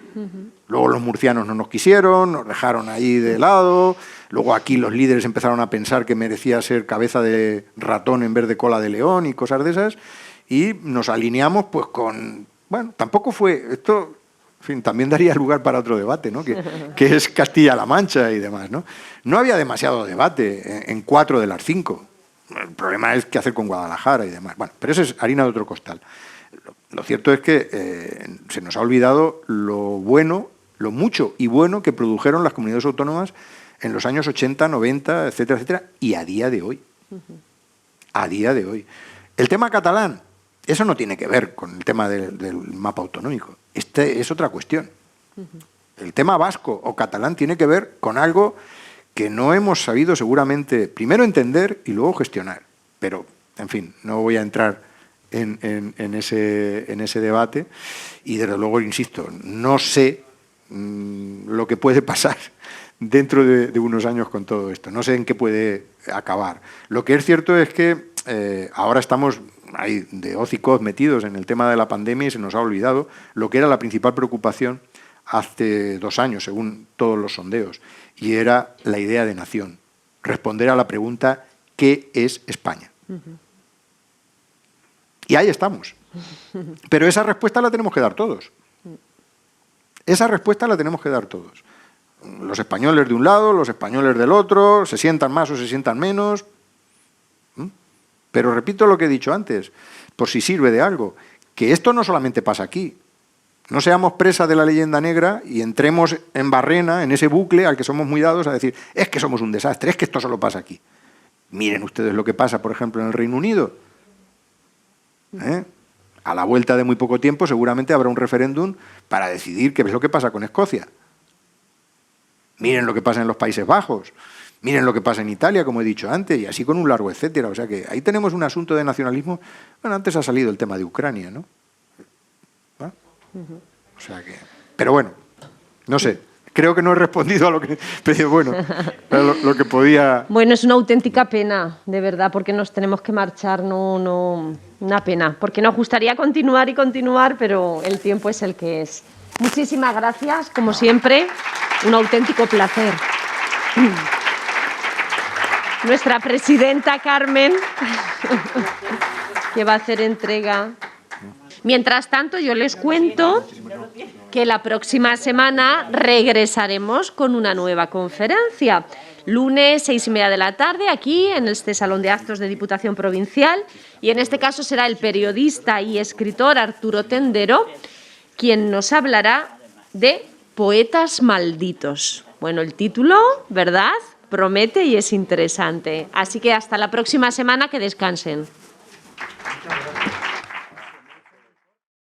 Luego los murcianos no nos quisieron, nos dejaron ahí de lado. Luego aquí los líderes empezaron a pensar que merecía ser cabeza de ratón en vez de cola de león y cosas de esas. Y nos alineamos pues con... Bueno, tampoco fue... Esto, en fin, también daría lugar para otro debate, ¿no? Que es Castilla-La Mancha y demás, ¿no? No había demasiado debate en 4 de las 5. El problema es qué hacer con Guadalajara y demás. Bueno, pero eso es harina de otro costal. Lo cierto es que se nos ha olvidado lo bueno, lo mucho y bueno que produjeron las comunidades autónomas en los años 80, 90, etcétera, etcétera, y a día de hoy. A día de hoy. El tema catalán, eso no tiene que ver con el tema del mapa autonómico. Este es otra cuestión. El tema vasco o catalán tiene que ver con algo que no hemos sabido seguramente primero entender y luego gestionar. Pero, en fin, no voy a entrar en ese debate y desde luego, insisto, no sé lo que puede pasar dentro de unos años con todo esto. No sé en qué puede acabar. Lo que es cierto es que ahora estamos ahí de hocicos metidos en el tema de la pandemia y se nos ha olvidado lo que era la principal preocupación hace 2 años, según todos los sondeos, y era la idea de nación. Responder a la pregunta, ¿qué es España? Y ahí estamos. Pero esa respuesta la tenemos que dar todos. Esa respuesta la tenemos que dar todos. Los españoles de un lado, los españoles del otro, se sientan más o se sientan menos. Pero repito lo que he dicho antes, por si sirve de algo, que esto no solamente pasa aquí. No seamos presa de la leyenda negra y entremos en barrena, en ese bucle al que somos muy dados a decir, es que somos un desastre, es que esto solo pasa aquí. Miren ustedes lo que pasa, por ejemplo, en el Reino Unido. A la vuelta de muy poco tiempo seguramente habrá un referéndum para decidir qué es lo que pasa con Escocia. Miren lo que pasa en los Países Bajos, miren lo que pasa en Italia, como he dicho antes, y así con un largo etcétera. O sea que ahí tenemos un asunto de nacionalismo. Bueno, antes ha salido el tema de Ucrania, ¿no? O sea que... Pero bueno, no sé. Creo que no he respondido a lo que... Pero bueno, lo que podía... Bueno, es una auténtica pena, de verdad, porque nos tenemos que marchar, no, una pena. Porque nos gustaría continuar y continuar, pero el tiempo es el que es. Muchísimas gracias, como siempre, un auténtico placer. nuestra presidenta Carmen, que va a hacer entrega. Mientras tanto, yo les cuento que la próxima semana regresaremos con una nueva conferencia. Lunes, 6:30 de la tarde, aquí en este Salón de Actos de Diputación Provincial. Y en este caso será el periodista y escritor Arturo Tendero quien nos hablará de Poetas malditos. Bueno, el título, ¿verdad?, promete y es interesante. Así que hasta la próxima semana, que descansen.